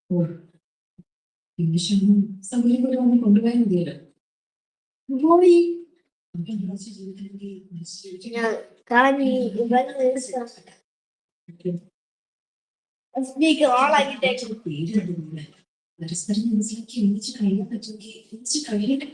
ഓ, English സൗകര്യപ്പെടുവാന്ന് കൊണ്ടുപോയാൽ മതിയല്ലോ. പോയി പരസ്പരം മനസ്സിലാക്കി ഒന്നിച്ച് കഴിയാൻ പറ്റുമെങ്കിൽ ഒന്നിച്ച് കഴിയട്ടെ.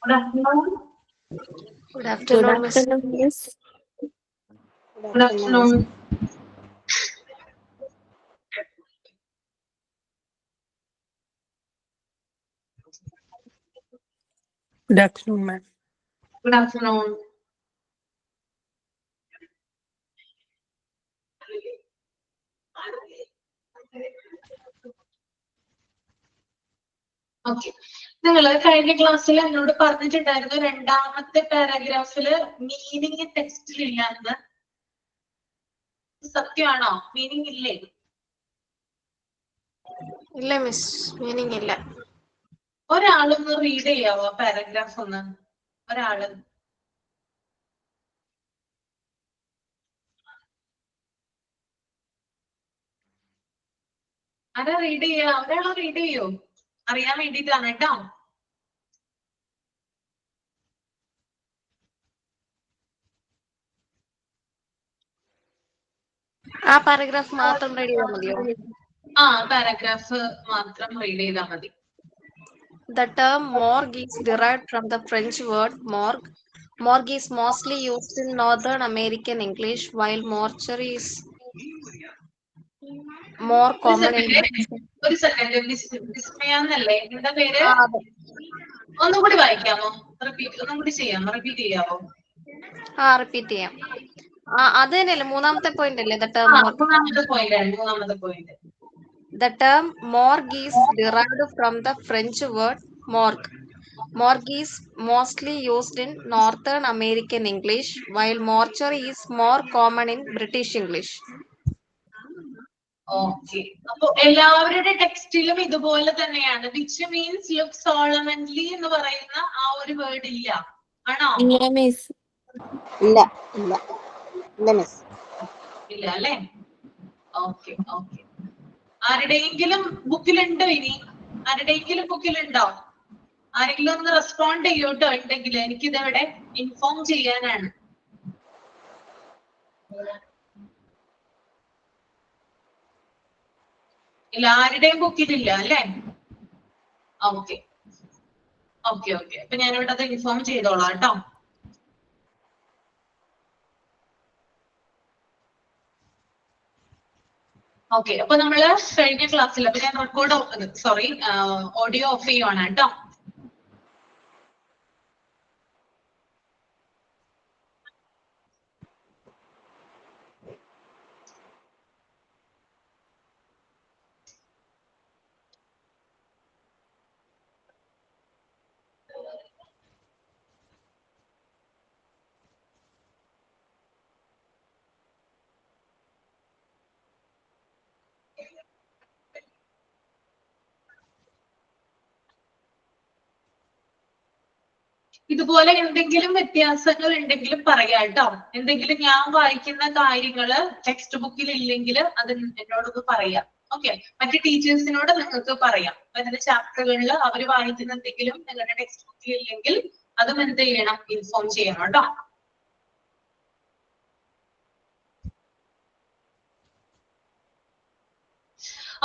Good afternoon. Good afternoon, Miss. Good afternoon. Good afternoon, ma'am. Good afternoon. Okay. നിങ്ങൾ കഴിഞ്ഞ ക്ലാസ്സിൽ എന്നോട് പറഞ്ഞിട്ടുണ്ടായിരുന്നു രണ്ടാമത്തെ പാരാഗ്രാഫില് മീനിങ് ടെക്സ്റ്റിൽ ഇല്ലാന്ന്. സത്യമാണോ? മീനിങ് ഇല്ലേ? ഇല്ല മിസ്, മീനിങ് ഇല്ല. ഒരാളൊന്ന് റീഡ് ചെയ്യാവോ പാരാഗ്രാഫ് ഒന്ന്? ഒരാള് ആരാ റീഡ് ചെയ്യാ? ഒരാള് റീഡ് ചെയ്യോ? അറിയാൻ വേണ്ടിയിട്ടാണ് കേട്ടോ. ആ പാരഗ്രാഫ് മാത്രം റീഡ് ചെയ്താൽ മതിയോ? ആ പാരാഗ്രാഫ് മാത്രം റീഡ് ചെയ്താൽ മതി. The term morgue is derived from the French word morgue. Morgue is mostly used in Northern American English, while mortuary is more common in ഒരു സെക്കൻഡ് വിസ്മയാന്നല്ലേ എന്താ പേര്? അതെ. ഒന്നും കൂടി വായിക്കാമോ? ഒന്നും കൂടി ചെയ്യാമോ? റിപ്പീറ്റ് ചെയ്യാമോ? റിപ്പീറ്റ് ചെയ്യാം. അത് തന്നെയല്ലേ മൂന്നാമത്തെ പോയിന്റ് അല്ലേ? മൂന്നാമത്തെ point. The term morgue is derived from the French word morgue. Morgue is mostly used in Northern American English, while mortuary is more common in British English. Okay, അപ്പൊ എല്ലാവരുടെ ടെക്സ്റ്റിലും ഇതുപോലെ തന്നെയാണ്. വിച്ച് മീൻസ് ലുക്ക് സോളമൻലി എന്ന് പറയുന്ന ആ ഒരു word ഇല്ല, ആണോ? ഇല്ല അല്ലേ? Okay okay. ആരുടെയെങ്കിലും ബുക്കിലുണ്ടോ? ഇനി ആരുടെയെങ്കിലും ബുക്കിലുണ്ടോ? ആരെങ്കിലും ഒന്ന് റെസ്പോണ്ട് ചെയ്യൂട്ടോ ഉണ്ടെങ്കിൽ. എനിക്കിതവിടെ ഇൻഫോം ചെയ്യാനാണ്. ഇല്ല, ആരുടെയും ബുക്കിലില്ല അല്ലേ? Okay okay okay. അപ്പൊ ഞാനിവിടെ അത് ഇൻഫോം ചെയ്തോളാം കേട്ടോ. ഓക്കെ, അപ്പൊ നമ്മള് കഴിഞ്ഞ ക്ലാസ്സിൽ, അപ്പൊ ഞാൻ ഓഡിയോ ഓഫ് ചെയ്യുവാണ് കേട്ടോ. ഇതുപോലെ എന്തെങ്കിലും വ്യത്യാസങ്ങൾ ഉണ്ടെങ്കിലും പറയാം കേട്ടോ. എന്തെങ്കിലും ഞാൻ വായിക്കുന്ന കാര്യങ്ങള് ടെക്സ്റ്റ് ബുക്കിൽ ഇല്ലെങ്കിൽ അത് എന്നോടൊന്ന് പറയാം. ഓക്കെ, മറ്റു ടീച്ചേഴ്സിനോട് നിങ്ങൾക്ക് പറയാം. അതിന്റെ ചാപ്റ്ററുകളിൽ അവർ വായിക്കുന്ന എന്തെങ്കിലും നിങ്ങളുടെ ടെക്സ്റ്റ് ബുക്കിൽ ഇല്ലെങ്കിൽ അതും എന്ത് ചെയ്യണം? ഇൻഫോം ചെയ്യണം കേട്ടോ.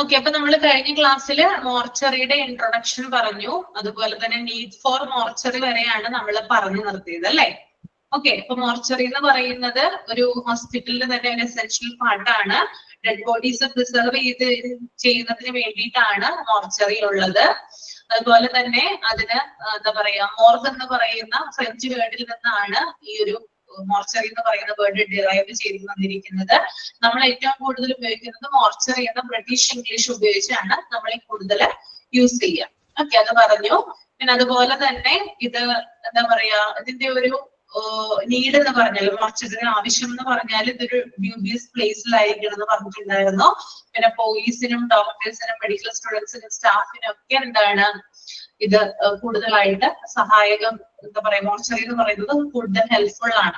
ഓക്കെ, അപ്പൊ നമ്മൾ കഴിഞ്ഞ ക്ലാസ്സിൽ മോർച്ചറിയുടെ ഇൻട്രൊഡക്ഷൻ പറഞ്ഞു, അതുപോലെ തന്നെ നീഡ് ഫോർ മോർച്ചറി വരെയാണ് നമ്മൾ പറഞ്ഞു നിർത്തിയത് അല്ലെ. ഓക്കെ, അപ്പൊ മോർച്ചറി എന്ന് പറയുന്നത് ഒരു ഹോസ്പിറ്റലിൽ തന്നെ ഒരു എസെൻഷ്യൽ പാർട്ടാണ്. ഡെഡ് ബോഡീസ് പ്രിസർവ് ചെയ്യുന്നതിന് വേണ്ടിയിട്ടാണ് മോർച്ചറി ഉള്ളത്. അതുപോലെ തന്നെ അതിന് എന്താ പറയാ, മോർഗ് എന്ന് പറയുന്ന ഫ്രഞ്ച് വേർഡിൽ നിന്നാണ് ഈ ഒരു മോർച്ചറി എന്ന് പറയുന്ന വേർഡ് ഡിറൈവ് ചെയ്ത് വന്നിരിക്കുന്നത്. നമ്മൾ ഏറ്റവും കൂടുതൽ ഉപയോഗിക്കുന്നത് മോർച്ചറി എന്ന ബ്രിട്ടീഷ് ഇംഗ്ലീഷ് ഉപയോഗിച്ചാണ് നമ്മൾ കൂടുതൽ യൂസ് ചെയ്യുക. ഓക്കെ, അത് പറഞ്ഞു. പിന്നെ അതുപോലെ തന്നെ ഇത് എന്താ പറയാ, ഇതിന്റെ ഒരു നീഡ് എന്ന് പറഞ്ഞാൽ, മോർച്ചറിന് ആവശ്യം എന്ന് പറഞ്ഞാൽ ഇതൊരു ഡ്യൂബിയസ് പ്ലേസിലായിരിക്കണം എന്ന് പറഞ്ഞിട്ടുണ്ടായിരുന്നു. പിന്നെ പോലീസിനും ഡോക്ടേഴ്സിനും മെഡിക്കൽ സ്റ്റുഡൻസിനും സ്റ്റാഫിനും ഒക്കെ എന്താണ് ഇത് കൂടുതലായിട്ട് സഹായകം, എന്താ പറയാ, മോർച്ചറി എന്ന് പറയുന്നത് കൂടുതൽ ഹെൽപ്ഫുൾ ആണ്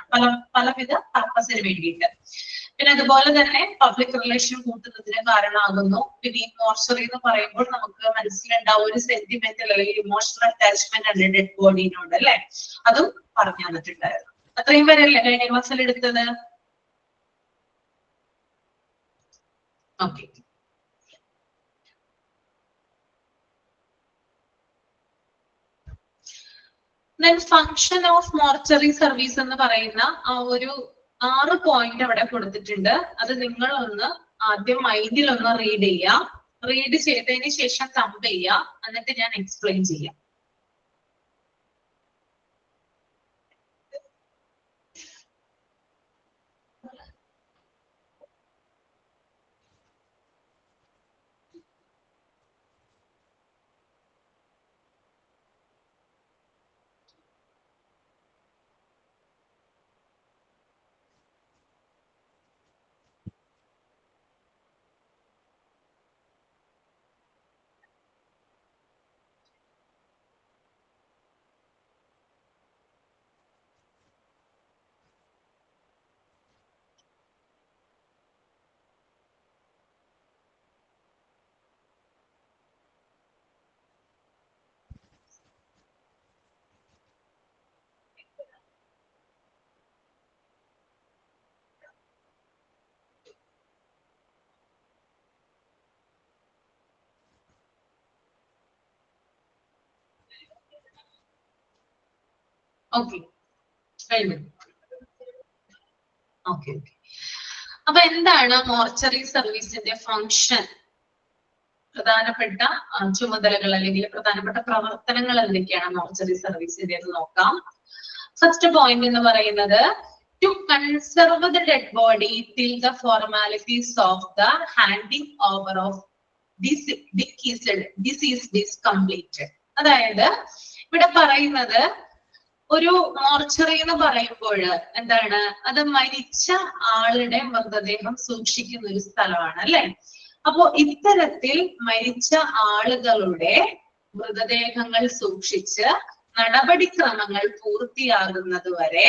പലവിധ പർപ്പസിന് വേണ്ടിയിട്ട്. പിന്നെ അതുപോലെ തന്നെ പബ്ലിക് റിലേഷൻ കൂട്ടുന്നതിന് കാരണമാകുന്നു. പിന്നെ ഈ മോർച്ചറി എന്ന് പറയുമ്പോൾ നമുക്ക് മനസ്സിലുണ്ടാവും ഒരു സെന്റിമെന്റൽ അല്ലെങ്കിൽ ഇമോഷണൽ അറ്റാച്ച്മെന്റ് ഉണ്ട് ഡെഡ് ബോഡിനോട് അല്ലെ. അതും പറഞ്ഞു തന്നിട്ടുണ്ടായിരുന്നു. അത്രയും വരെയല്ലേ കഴിഞ്ഞ ക്ലാസ്സിൽ എടുത്തത്? Okay, then function of mortuary service എന്ന് പറയുന്ന ആ ഒരു 6 പോയിന്റ് അവിടെ കൊടുത്തിട്ടുണ്ട്. അത് നിങ്ങൾ ഒന്ന് ആദ്യം മൈൻഡിൽ ഒന്ന് റീഡ് ചെയ്യാം. റീഡ് ചെയ്തതിന് ശേഷം തമ്പ് ചെയ്യാം, എന്നിട്ട് ഞാൻ എക്സ്പ്ലെയിൻ ചെയ്യാം. ഓക്കെ, കഴിഞ്ഞു. ഓക്കെ, അപ്പൊ എന്താണ് മോർച്ചറി സർവീസിന്റെ ഫങ്ഷൻ, പ്രധാനപ്പെട്ട ചുമതലകൾ അല്ലെങ്കിൽ പ്രധാനപ്പെട്ട പ്രവർത്തനങ്ങൾ എന്തൊക്കെയാണ് മോർച്ചറി സർവീസിന്റെ എന്ന് നോക്കാം. ഫസ്റ്റ് പോയിന്റ് എന്ന് പറയുന്നത് to conserve the dead body till the formalities of the handing over of deceased is completed. അതായത് ഇവിടെ പറയുന്നത് ഒരു മോർച്ചറി എന്ന് പറയുമ്പോൾ എന്താണ്, അത് മരിച്ച ആളുടെ മൃതദേഹം സൂക്ഷിക്കുന്ന ഒരു സ്ഥലമാണ് അല്ലെ. അപ്പോ ഇത്തരത്തിൽ മരിച്ച ആളുകളുടെ മൃതദേഹങ്ങൾ സൂക്ഷിച്ച് നടപടിക്രമങ്ങൾ പൂർത്തിയാകുന്നത് വരെ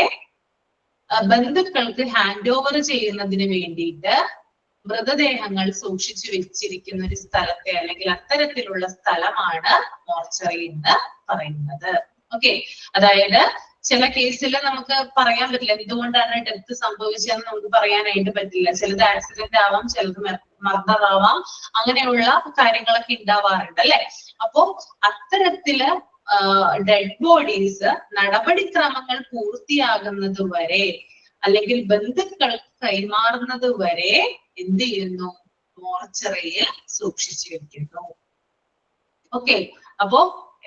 ബന്ധുക്കൾക്ക് ഹാൻഡ് ഓവർ ചെയ്യുന്നതിന് വേണ്ടിയിട്ട് മൃതദേഹങ്ങൾ സൂക്ഷിച്ചു വെച്ചിരിക്കുന്ന ഒരു സ്ഥലത്തെ അല്ലെങ്കിൽ അത്തരത്തിലുള്ള സ്ഥലമാണ് മോർച്ചറി എന്ന് പറയുന്നത്. ഓക്കെ, അതായത് ചില കേസിൽ നമുക്ക് പറയാൻ പറ്റില്ല എന്തുകൊണ്ടാണ് ഡെത്ത് സംഭവിച്ചതെന്ന് നമുക്ക് പറയാനായിട്ട് പറ്റില്ല. ചിലത് ആക്സിഡന്റ് ആവാം, ചിലത് മർഡർ ആവാം, അങ്ങനെയുള്ള കാര്യങ്ങളൊക്കെ ഉണ്ടാവാറുണ്ട് അല്ലെ. അപ്പോ അത്തരത്തില് ഡെഡ് ബോഡീസ് നടപടിക്രമങ്ങൾ പൂർത്തിയാകുന്നത് വരെ അല്ലെങ്കിൽ ബന്ധുക്കൾ കൈമാറുന്നത് വരെ എന്ത് ചെയ്യുന്നു, മോർച്ചറിയിൽ സൂക്ഷിച്ചു വെക്കുന്നു. ഓക്കെ, അപ്പോ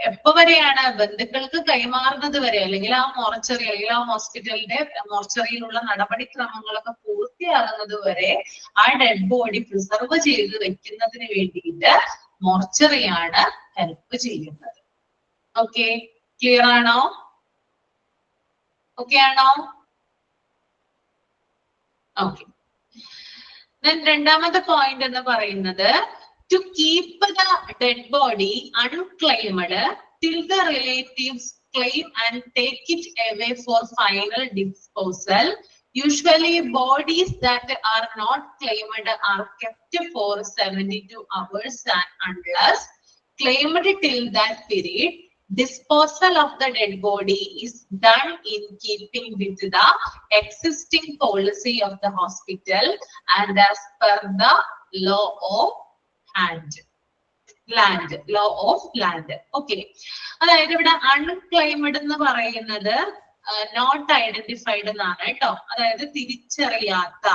എപ്പോ വരെയാണ് ബന്ധുക്കൾക്ക് കൈമാറുന്നത് വരെ, അല്ലെങ്കിൽ ആ മോർച്ചറി അല്ലെങ്കിൽ ആ ഹോസ്പിറ്റലിന്റെ മോർച്ചറിയിലുള്ള നടപടിക്രമങ്ങളൊക്കെ പൂർത്തിയാകുന്നത് വരെ ആ ഡെഡ് ബോഡി പ്രിസർവ് ചെയ്ത് വെക്കുന്നതിന് വേണ്ടിയിട്ട് മോർച്ചറിയാണ് ഹെൽപ്പ് ചെയ്യുന്നത്. ഓക്കെ, ക്ലിയർ ആണോ? ഓക്കെ ആണോ? ഓക്കെ, രണ്ടാമത്തെ പോയിന്റ് എന്ന് പറയുന്നത് to keep the dead body unclaimed till the relatives claim and take it away for final disposal. Usually bodies that are not claimed are kept for 72 hours and unless claimed till that period, disposal of the dead body is done in keeping with the existing policy of the hospital and as per the law of land, law of land. Okay, അതായത് ഇവിടെ unclaimed എന്ന് പറയുന്നത് not identified എന്നാണ് കേട്ടോ. അതായത് തിരിച്ചറിയാത്ത,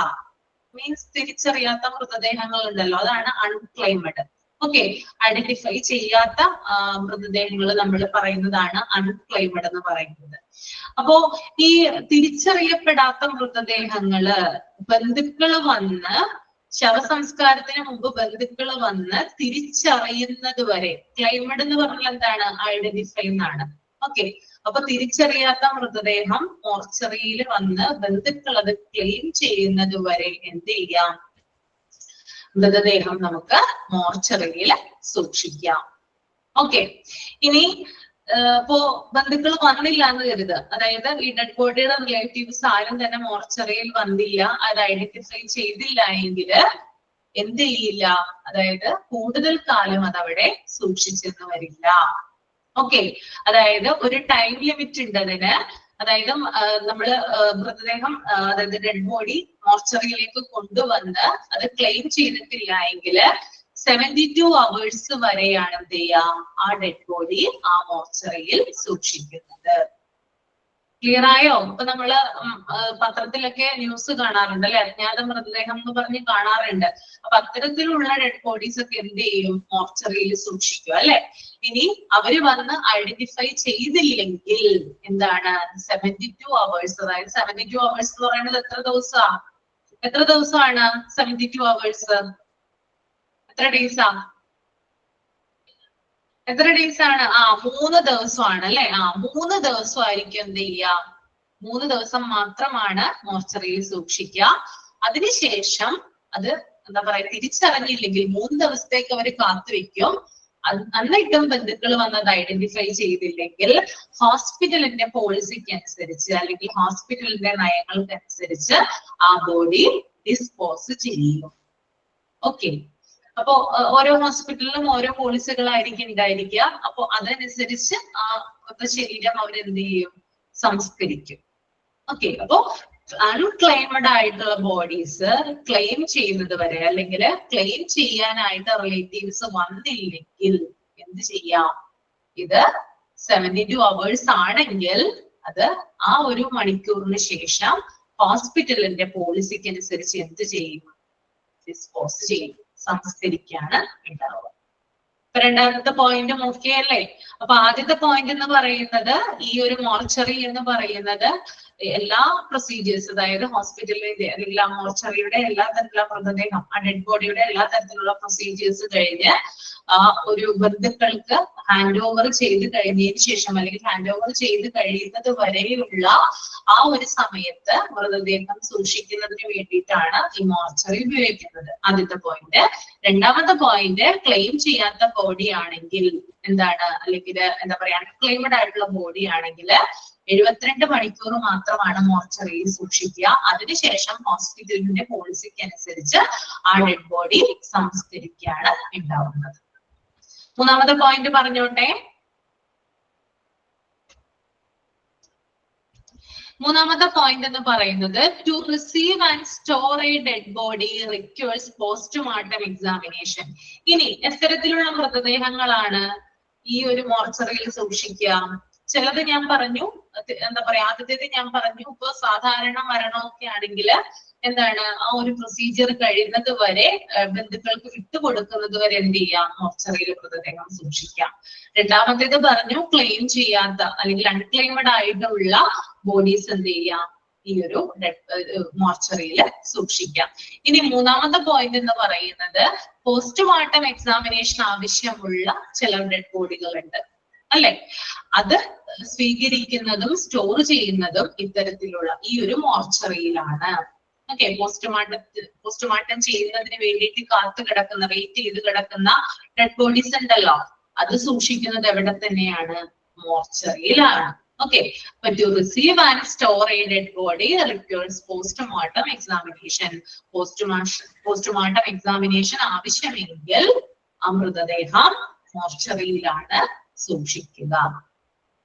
means തിരിച്ചറിയാത്ത മൃതദേഹങ്ങൾ ഉണ്ടല്ലോ, അതാണ് അൺക്ലെയിംഡ്. ഓക്കെ, ഐഡന്റിഫൈ ചെയ്യാത്ത മൃതദേഹങ്ങൾ നമ്മൾ പറയുന്നതാണ് അൺക്ലെയിംഡ് എന്ന് പറയുന്നത്. അപ്പോ ഈ തിരിച്ചറിയപ്പെടാത്ത മൃതദേഹങ്ങള് ബന്ധുക്കള് വന്ന്, ശവസംസ്കാരത്തിന് മുമ്പ് ബന്ധുക്കള് വന്ന് തിരിച്ചറിയുന്നത് വരെ, ക്ലെയിംഡ് എന്ന് പറഞ്ഞാൽ എന്താണ്, ഐഡന്റിഫൈ എന്നാണ്. ഓക്കെ, അപ്പൊ തിരിച്ചറിയാത്ത മൃതദേഹം മോർച്ചറിയിൽ വന്ന് ബന്ധുക്കൾ അത് ക്ലെയിം ചെയ്യുന്നത് വരെ എന്ത് ചെയ്യാം, മൃതദേഹം നമുക്ക് മോർച്ചറിയിൽ സൂക്ഷിക്കാം. ഓക്കെ, ഇനി ഇപ്പോ ബന്ധുക്കൾ വന്നില്ല എന്ന് കരുതുക, അതായത് ഈ ഡെഡ് ബോഡിയുടെ റിലേറ്റീവ്സ് ആരും തന്നെ മോർച്ചറിയിൽ വന്നില്ല, അത് ഐഡന്റിഫൈ ചെയ്തില്ല എങ്കിൽ എന്ത് ചെയ്യില്ല, അതായത് കൂടുതൽ കാലം അതവിടെ സൂക്ഷിച്ചെന്ന് വരില്ല. ഓക്കെ, അതായത് ഒരു ടൈം ലിമിറ്റ് ഉണ്ട് അതിന്. അതായത് നമ്മള് മൃതദേഹം, അതായത് ഡെഡ് ബോഡി മോർച്ചറിയിലേക്ക് കൊണ്ടുവന്ന് അത് ക്ലെയിം ചെയ്തിട്ടില്ല എങ്കിൽ 72 hours വരെയാണ് എന്ത് ചെയ്യാം, ആ ഡെഡ് ബോഡി ആ മോർച്ചറിയിൽ സൂക്ഷിക്കുന്നത്. ക്ലിയർ ആയോ? ഇപ്പൊ നമ്മള് പത്രത്തിലൊക്കെ ന്യൂസ് കാണാറുണ്ട് അല്ലെ, അജ്ഞാത മൃതദേഹം എന്ന് പറഞ്ഞ് കാണാറുണ്ട്. അപ്പൊ അത്തരത്തിലുള്ള ഡെഡ് ബോഡീസ് ഒക്കെ എന്ത് ചെയ്യും, മോർച്ചറിയിൽ സൂക്ഷിക്കും അല്ലെ. ഇനി അവര് വന്ന് ഐഡന്റിഫൈ ചെയ്തില്ലെങ്കിൽ എന്താണ്, 72 hours, അതായത് 72 hours എന്ന് പറയുന്നത് എത്ര ദിവസമാണ് 72 hours? എത്ര ഡേയ്സാ? എത്ര ഡേയ്സ് ആണ്? 3 ദിവസമാണ് അല്ലെ. 3 ദിവസമായിരിക്കും എന്ത് ചെയ്യുക, 3 ദിവസം മാത്രമാണ് മോർച്ചറിയിൽ സൂക്ഷിക്കുക. അതിനുശേഷം അത് എന്താ പറയാ, തിരിച്ചറിഞ്ഞില്ലെങ്കിൽ 3 ദിവസത്തേക്ക് അവർ കാത്തുവെക്കും. എന്നിട്ടും ബന്ധുക്കൾ വന്നത് ഐഡന്റിഫൈ ചെയ്തില്ലെങ്കിൽ ഹോസ്പിറ്റലിന്റെ പോളിസിക്ക് അനുസരിച്ച് അല്ലെങ്കിൽ ഹോസ്പിറ്റലിന്റെ നയങ്ങൾക്കനുസരിച്ച് ആ ബോഡി ഡിസ്പോസ് ചെയ്യും. ഓക്കെ, അപ്പോ ഓരോ ഹോസ്പിറ്റലിലും ഓരോ പോളിസികളായിരിക്കും ഉണ്ടായിരിക്കുക. അപ്പൊ അതനുസരിച്ച് ആ ശരീരം അവരെന്ത് ചെയ്യും, സംസ്കരിക്കും. ഓക്കെ, അപ്പോ അൺക്ലെയിംഡ് ആയിട്ടുള്ള ബോഡീസ് ക്ലെയിം ചെയ്യുന്നത് വരെ, അല്ലെങ്കിൽ ക്ലെയിം ചെയ്യാനായിട്ട് റിലേറ്റീവ്സ് വന്നില്ലെങ്കിൽ എന്ത് ചെയ്യാം, ഇത് 72 hours ആണെങ്കിൽ അത് ആ 1 മണിക്കൂറിന് ശേഷം ഹോസ്പിറ്റലിന്റെ പോളിസിക്ക് അനുസരിച്ച് എന്ത് ചെയ്യും, ഡിസ്പോസ് ചെയ്യും, സംസ്കരിക്കാണ് ഉണ്ടാവുക. ഇപ്പൊ രണ്ടാമത്തെ പോയിന്റ് നോക്കിയല്ലേ. അപ്പൊ ആദ്യത്തെ പോയിന്റ് എന്ന് പറയുന്നത് ഈ ഒരു മോർച്ചറി എന്ന് പറയുന്നത് എല്ലാ പ്രൊസീജിയേഴ്സ്, അതായത് ഹോസ്പിറ്റലിന്റെ എല്ലാ മോർച്ചറിയുടെ എല്ലാ തരത്തിലുള്ള മൃതദേഹം, ഡെഡ് ബോഡിയുടെ എല്ലാ തരത്തിലുള്ള പ്രൊസീജിയേഴ്സ് കഴിഞ്ഞ് ഒരു ബന്ധുക്കൾക്ക് ഹാൻഡ് ഓവർ ചെയ്ത് കഴിഞ്ഞതിന് ശേഷം, അല്ലെങ്കിൽ ഹാൻഡ് ഓവർ ചെയ്ത് കഴിയുന്നത് വരെയുള്ള ആ ഒരു സമയത്ത് മൃതദേഹം സൂക്ഷിക്കുന്നതിന് വേണ്ടിയിട്ടാണ് ഈ മോർച്ചറി ഉപയോഗിക്കുന്നത്. ആദ്യത്തെ പോയിന്റ്. രണ്ടാമത്തെ പോയിന്റ്, ക്ലെയിം ചെയ്യാത്ത ബോഡി ആണെങ്കിൽ എന്താണ്, അല്ലെങ്കിൽ എന്താ പറയാ, അൺക്ലെയിംഡ് ആയിട്ടുള്ള ബോഡി ആണെങ്കിൽ 72 മണിക്കൂർ മാത്രമാണ് മോർച്ചറിയിൽ സൂക്ഷിക്കുക. അതിനുശേഷം ഹോസ്പിറ്റലിന്റെ പോളിസിക്ക് അനുസരിച്ച് ആ ഡെഡ് ബോഡി സംസ്കരിക്കുകയാണ് ഉണ്ടാവുന്നത്. മൂന്നാമത്തെ പോയിന്റ് പറഞ്ഞോട്ടെ. മൂന്നാമത്തെ പോയിന്റ് എന്ന് പറയുന്നത്, to receive and store a dead body requires postmortem examination. ഇനി എത്തരത്തിലുള്ള മൃതദേഹങ്ങളാണ് ഈ ഒരു മോർച്ചറിയിൽ സൂക്ഷിക്കുക? ചിലത് ഞാൻ പറഞ്ഞു, എന്താ പറയാ, ആദ്യത്തേത് ഞാൻ പറഞ്ഞു, ഇപ്പൊ സാധാരണ മരണമൊക്കെ ആണെങ്കിൽ എന്താണ്, ആ ഒരു പ്രൊസീജിയർ കഴിയുന്നത് വരെ ബന്ധുക്കൾക്ക് വിട്ടുകൊടുക്കുന്നത് വരെ എന്ത് ചെയ്യാം, മോർച്ചറിയിൽ മൃതദേഹം സൂക്ഷിക്കാം. രണ്ടാമത്തേത് പറഞ്ഞു, ക്ലെയിം ചെയ്യാത്ത അല്ലെങ്കിൽ അൺക്ലെയിംഡ് ആയിട്ടുള്ള ബോഡീസ് എന്ത് ചെയ്യാം, ഈ ഒരു മോർച്ചറിയിൽ സൂക്ഷിക്കാം. ഇനി മൂന്നാമത്തെ പോയിന്റ് എന്ന് പറയുന്നത്, പോസ്റ്റ്മോർട്ടം എക്സാമിനേഷൻ ആവശ്യമുള്ള ചില ഡെഡ് ബോഡികൾ ഉണ്ട് അല്ലെ, അത് സ്വീകരിക്കുന്നതും സ്റ്റോർ ചെയ്യുന്നതും ഇത്തരത്തിലുള്ള ഈ ഒരു മോർച്ചറിയിലാണ്. ഓക്കെ, പോസ്റ്റ്മോർട്ടം ചെയ്യുന്നതിന് വേണ്ടിയിട്ട് കാത്തു കിടക്കുന്ന, വെയിറ്റ് ചെയ്ത് കിടക്കുന്ന ഡെഡ് ബോഡീസ് ഉണ്ടല്ലോ, അത് സൂക്ഷിക്കുന്നത് എവിടെ തന്നെയാണ്, മോർച്ചറിയിലാണ്. Okay, to receive and store a dead body requires postmortem examination. Postmortem examination ആവശ്യമെങ്കിൽ ആ മൃതദേഹം മോർച്ചറിയിലാണ് സൂക്ഷിക്കുക.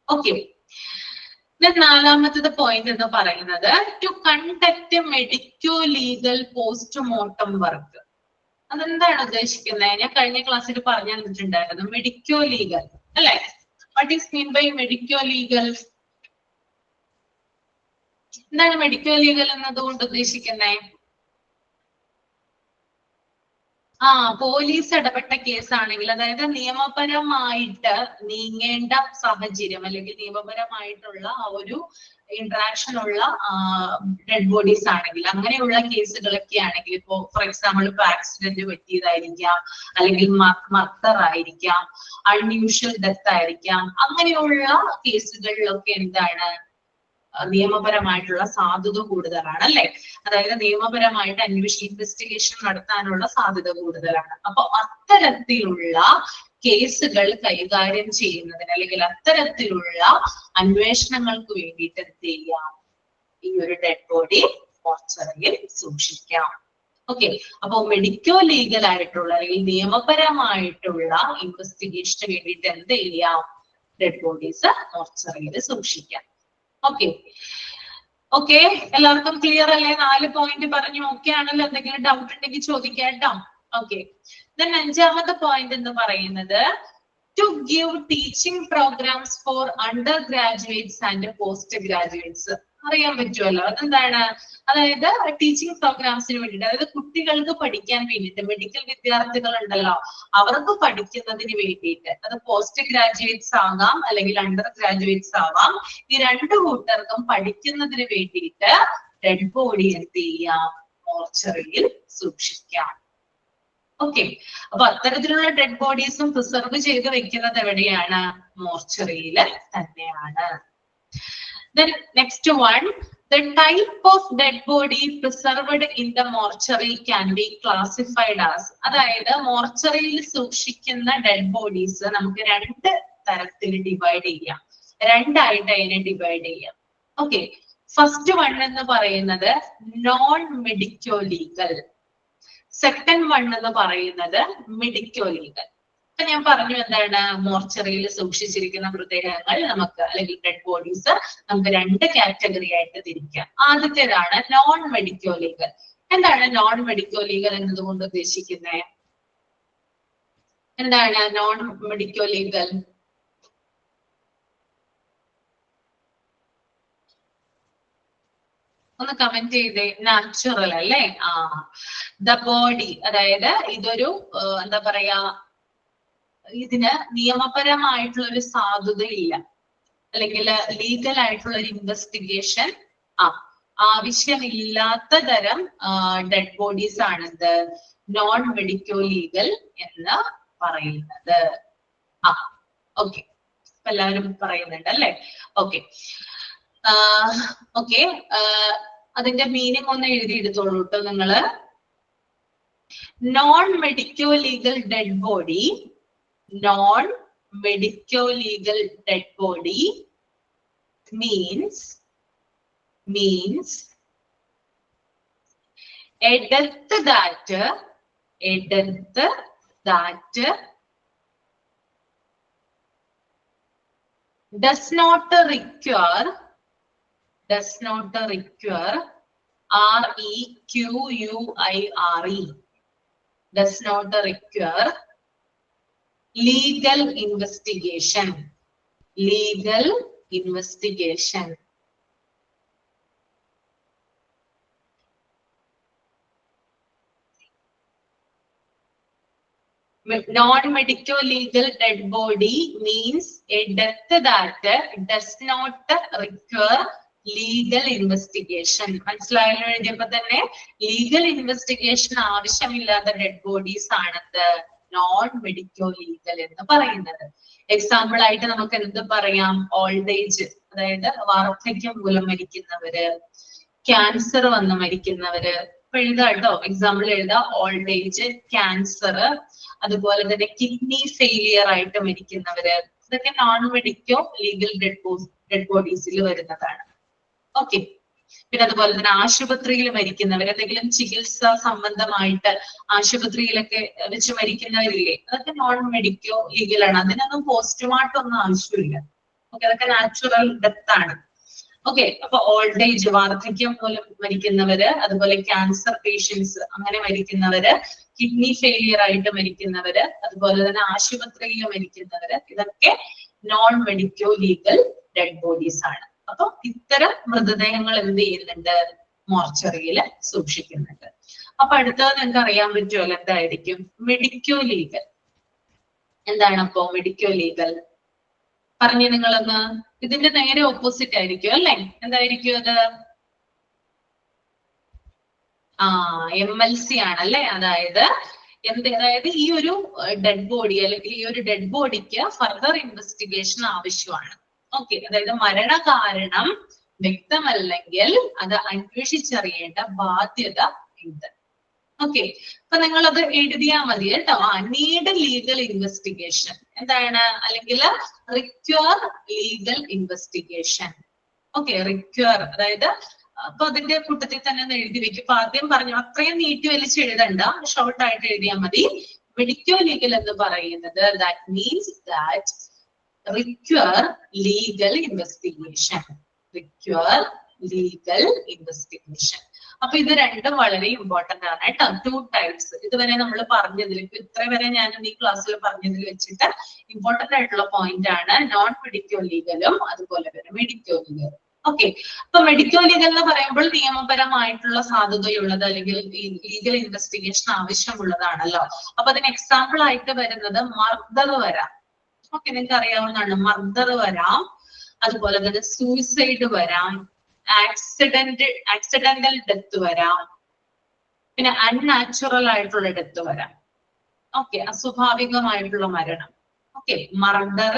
ഓക്കെ, നാലാമത്തെ പോയിന്റ് എന്ന് പറയുന്നത്, to conduct medico legal postmortem work. അതെന്താണ് ഉദ്ദേശിക്കുന്നത്? ഞാൻ കഴിഞ്ഞ ക്ലാസ്സിൽ പറഞ്ഞു തന്നിട്ടുണ്ടായിരുന്നു. മെഡിക്കോ ലീഗൽ അല്ലെ? What is mean by medico legal? എന്താണ് മെഡിക്കോ ലീഗൽ എന്നതുകൊണ്ട് ഉദ്ദേശിക്കുന്നത്? പോലീസ് ഇടപെട്ട കേസാണെങ്കിൽ, അതായത് നിയമപരമായിട്ട് നീങ്ങേണ്ട സാഹചര്യം അല്ലെങ്കിൽ നിയമപരമായിട്ടുള്ള ആ ഒരു ഇന്ററാക്ഷൻ ഉള്ള ഡെഡ് ബോഡീസ് ആണെങ്കിൽ, അങ്ങനെയുള്ള കേസുകളൊക്കെ ആണെങ്കിൽ, ഇപ്പോ ഫോർ എക്സാമ്പിൾ ഇപ്പൊ ആക്സിഡന്റ് പറ്റിയതായിരിക്കാം, അല്ലെങ്കിൽ മർഡർ ആയിരിക്കാം, അൺയൂഷ്വൽ ഡെത്ത് ആയിരിക്കാം, അങ്ങനെയുള്ള കേസുകളിലൊക്കെ എന്താണ് നിയമപരമായിട്ടുള്ള സാധ്യത കൂടുതലാണ് അല്ലെ? അതായത് നിയമപരമായിട്ട് ഇൻവെസ്റ്റിഗേഷൻ നടത്താനുള്ള സാധ്യത കൂടുതലാണ്. അപ്പൊ അത്തരത്തിലുള്ള കേസുകൾ കൈകാര്യം ചെയ്യുന്നതിന് അല്ലെങ്കിൽ അത്തരത്തിലുള്ള അന്വേഷണങ്ങൾക്ക് വേണ്ടിയിട്ട് എന്ത് ചെയ്യാം? ഈ ഒരു ഡെഡ് ബോഡി മോർച്ചറിയിൽ സൂക്ഷിക്കാം. ഓക്കെ, അപ്പൊ മെഡിക്കോ ലീഗൽ ആയിട്ടുള്ള അല്ലെങ്കിൽ നിയമപരമായിട്ടുള്ള ഇൻവെസ്റ്റിഗേഷന് വേണ്ടിയിട്ട് എന്ത് ചെയ്യാം? ഡെഡ് ബോഡീസ് മോർച്ചറിയിൽ സൂക്ഷിക്കാം. ഓക്കെ ഓക്കെ, എല്ലാവർക്കും ക്ലിയർ അല്ലേ? 4 പോയിന്റ് പറഞ്ഞു. ഓക്കെ ആണല്ലോ? എന്തെങ്കിലും ഡൗട്ട് ഉണ്ടെങ്കിൽ ചോദിക്കാം കേട്ടോ. ഓക്കെ, ദെൻ 5ാമത്തെ പോയിന്റ് എന്ന് പറയുന്നത് to give teaching programmes for under graduates and post graduates. അറിയാൻ പറ്റുമല്ലോ അതെന്താണ്? അതായത് ടീച്ചിങ് പ്രോഗ്രാംസിന് വേണ്ടിയിട്ട്, അതായത് കുട്ടികൾക്ക് പഠിക്കാൻ വേണ്ടിയിട്ട്, മെഡിക്കൽ വിദ്യാർത്ഥികൾ ഉണ്ടല്ലോ, അവർക്ക് പഠിക്കുന്നതിന് വേണ്ടിയിട്ട്, അത് പോസ്റ്റ് ഗ്രാജുവേറ്റ്സ് ആകാം അല്ലെങ്കിൽ അണ്ടർ ഗ്രാജുവേറ്റ്സ് ആവാം, ഈ 2 കൂട്ടർക്കും പഠിക്കുന്നതിന് വേണ്ടിയിട്ട് ഡെഡ് ബോഡി എന്ത് ചെയ്യാം? മോർച്ചറിയിൽ സൂക്ഷിക്കാം. ഓക്കെ, അപ്പൊ അത്തരത്തിലുള്ള ഡെഡ് ബോഡീസും പ്രിസർവ് ചെയ്ത് വെക്കുന്നത് എവിടെയാണ്? മോർച്ചറിയിൽ തന്നെയാണ്. Then next one, the type of dead body preserved in the mortuary can be classified as. അതായത് മോർച്ചറിയിൽ സൂക്ഷിക്കുന്ന ഡെഡ് ബോഡീസ് നമുക്ക് 2 തരത്തിൽ ഡിവൈഡ് ചെയ്യാം, 2 ആയിട്ട് അതിനെ ഡിവൈഡ് ചെയ്യാം. ഓക്കെ, ഫസ്റ്റ് വൺ എന്ന് പറയുന്നത് non medico legal, second one എന്ന് പറയുന്നത് മെഡിക്കോ ലീഗൽ. അപ്പൊ ഞാൻ പറഞ്ഞു എന്താണ്? മോർച്ചറിയിൽ സൂക്ഷിച്ചിരിക്കുന്ന മൃതദേഹങ്ങൾ നമുക്ക് അല്ലെങ്കിൽ ഡെഡ് ബോഡീസ് നമുക്ക് 2 കാറ്റഗറി ആയിട്ട് തിരിക്കാം. ആദ്യത്തേതാണ് നോൺ മെഡിക്കോ ലീഗൽ. എന്താണ് നോൺ മെഡിക്കോ ലീഗൽ എന്നതുകൊണ്ട് ഉദ്ദേശിക്കുന്നത്? എന്താണ് നോൺ മെഡിക്കോ ലീഗൽ? ഒന്ന് കമന്റ് ചെയ്തേ. നാച്ചുറൽ അല്ലേ? ദ ബോഡി, അതായത് ഇതൊരു എന്താ പറയാ, ഇതിന് നിയമപരമായിട്ടുള്ള ഒരു സാധുതയില്ല അല്ലെങ്കിൽ ലീഗൽ ആയിട്ടുള്ള ഒരു ഇൻവെസ്റ്റിഗേഷൻ ആവശ്യമില്ലാത്ത തരം ഡെഡ് ബോഡീസ് ആണിത് നോൺ മെഡിക്കോ ലീഗൽ എന്ന് പറയുന്നത്. ഓക്കെ, എല്ലാവരും പറയുന്നുണ്ട് അല്ലെ? ഓക്കെ ഓക്കെ, അതിന്റെ മീനിങ് ഒന്ന് എഴുതിയെടുത്തോളൂ കേട്ടോ നിങ്ങള്. Non medico legal dead body, non-medico legal dead body means a death that does not require REQUIRE, does not require legal investigation. Non-medico legal dead body means a death that does not require legal investigation. മനസ്സിലായല്ലോ? എഴുതിയപ്പോ തന്നെ legal investigation ആവശ്യമില്ലാത്ത dead bodies ആണത് non medico legal എന്ന് പറയുന്നത്. Example ആയിട്ട് നമുക്ക് എന്ത് പറയാം? ഓൾഡ് ഏജ്, അതായത് വാർദ്ധക്യം മൂലം മരിക്കുന്നവര്, ക്യാൻസർ വന്ന് മരിക്കുന്നവര്. ഇപ്പൊ എഴുതാട്ടോ, എക്സാമ്പിൾ എഴുതാം. ഓൾഡ് ഏജ്, ക്യാൻസർ, അതുപോലെ തന്നെ കിഡ്നി ഫെയിലിയർ ആയിട്ട് മരിക്കുന്നവര്, ഇതൊക്കെ നോൺ മെഡിക്കോ ലീഗൽ ഡെഡ് ബോഡീസിൽ വരുന്നതാണ്. ഓക്കെ, പിന്നെ അതുപോലെ തന്നെ ആശുപത്രിയിൽ മരിക്കുന്നവർ, എന്തെങ്കിലും ചികിത്സ സംബന്ധമായിട്ട് ആശുപത്രിയിലൊക്കെ വെച്ച് മരിക്കുന്നവരില്ലേ, അതൊക്കെ നോൺ മെഡിക്കോ ലീഗൽ ആണ്. അതിനൊന്നും പോസ്റ്റ്മോർട്ടം ഒന്നും ആവശ്യമില്ല. ഓക്കെ, അതൊക്കെ നാച്ചുറൽ ഡെത്ത് ആണ്. ഓക്കെ, അപ്പൊ ഓൾഡ് ഏജ്, വാർദ്ധക്യം മൂലം മരിക്കുന്നവര്, അതുപോലെ ക്യാൻസർ പേഷ്യൻസ് അങ്ങനെ മരിക്കുന്നവര്, കിഡ്നി ഫെയിലിയർ ആയിട്ട് മരിക്കുന്നവര്, അതുപോലെ തന്നെ ആശുപത്രിയിൽ മരിക്കുന്നവര്, ഇതൊക്കെ non medico legal dead bodies ആണ്. അപ്പൊ ഇത്തരം മൃതദേഹങ്ങൾ എന്ത് ചെയ്യുന്നുണ്ട്? മോർച്ചറിയിൽ സൂക്ഷിക്കുന്നുണ്ട്. അപ്പൊ അടുത്തത് നിങ്ങൾക്ക് അറിയാൻ പറ്റുമല്ലോ എന്തായിരിക്കും? Medico legal. എന്താണ് അപ്പോ മെഡിക്കോ ലീഗൽ? പറഞ്ഞു നിങ്ങളൊന്ന്. ഇതിന്റെ നേരെ ഓപ്പോസിറ്റ് ആയിരിക്കും അല്ലെ? എന്തായിരിക്കും അത്? MLC ആണല്ലേ. അതായത് അതായത് ഈ ഒരു ഡെഡ് ബോഡി അല്ലെങ്കിൽ ഈ ഒരു ഡെഡ് ബോഡിക്ക് ഫർദർ ഇൻവെസ്റ്റിഗേഷൻ ആവശ്യമാണ്. ഓക്കെ, അതായത് മരണകാരണം വ്യക്തമല്ലെങ്കിൽ അത് അന്വേഷിച്ചറിയേണ്ട ബാധ്യത ഉണ്ട്. ഓക്കെ, അപ്പൊ നിങ്ങൾ അത് എഴുതിയാൽ മതി കേട്ടോ. നീഡ് ലീഗൽ ഇൻവെസ്റ്റിഗേഷൻ എന്താണ്? അല്ലെങ്കിൽ require legal investigation. Okay, require അതായത് അപ്പൊ അതിന്റെ കൂട്ടത്തിൽ തന്നെ ഒന്ന് എഴുതി വെക്കും. അപ്പൊ ആദ്യം പറഞ്ഞു അത്രയും നീട്ടി വലിച്ച് എഴുതണ്ട, ഷോർട്ട് ആയിട്ട് എഴുതിയാൽ മതി. മെഡിക്കോ ലീഗൽ എന്ന് പറയുന്നത് that means that require legal investigation. Require legal investigation. അപ്പൊ ഇത് രണ്ടും വളരെ ഇമ്പോർട്ടന്റ് ആണ് കേട്ടോ. 2 ടൈപ്സ് ഇതുവരെ നമ്മൾ പറഞ്ഞതിൽ, ഇത്ര വരെ ഞാൻ ഈ ക്ലാസ്സിൽ പറഞ്ഞതിൽ വെച്ചിട്ട് ഇമ്പോർട്ടന്റ് ആയിട്ടുള്ള പോയിന്റ് ആണ് നോൺ മെഡിക്കോ ലീഗലും അതുപോലെ തന്നെ മെഡിക്കോ ലീഗലും. ഓക്കെ, അപ്പൊ മെഡിക്കോ ലീഗൽ എന്ന് പറയുമ്പോൾ നിയമപരമായിട്ടുള്ള സാധുതയുള്ളത് അല്ലെങ്കിൽ ലീഗൽ ഇൻവെസ്റ്റിഗേഷൻ ആവശ്യമുള്ളതാണല്ലോ. അപ്പൊ അതിന് എക്സാമ്പിൾ ആയിട്ട് വരുന്നത് മർഡർ വരാം. ഓക്കെ, നിങ്ങൾക്ക് അറിയാവുന്നതാണ്. മർഡർ വരാം, അതുപോലെ തന്നെ സൂയിസൈഡ് വരാം, ആക്സിഡന്റൽ ഡെത്ത് വരാം, പിന്നെ അൺനാച്ചുറൽ ആയിട്ടുള്ള ഡെത്ത് വരാം. ഓക്കെ, അസ്വാഭാവികമായിട്ടുള്ള മരണം. Okay, murder,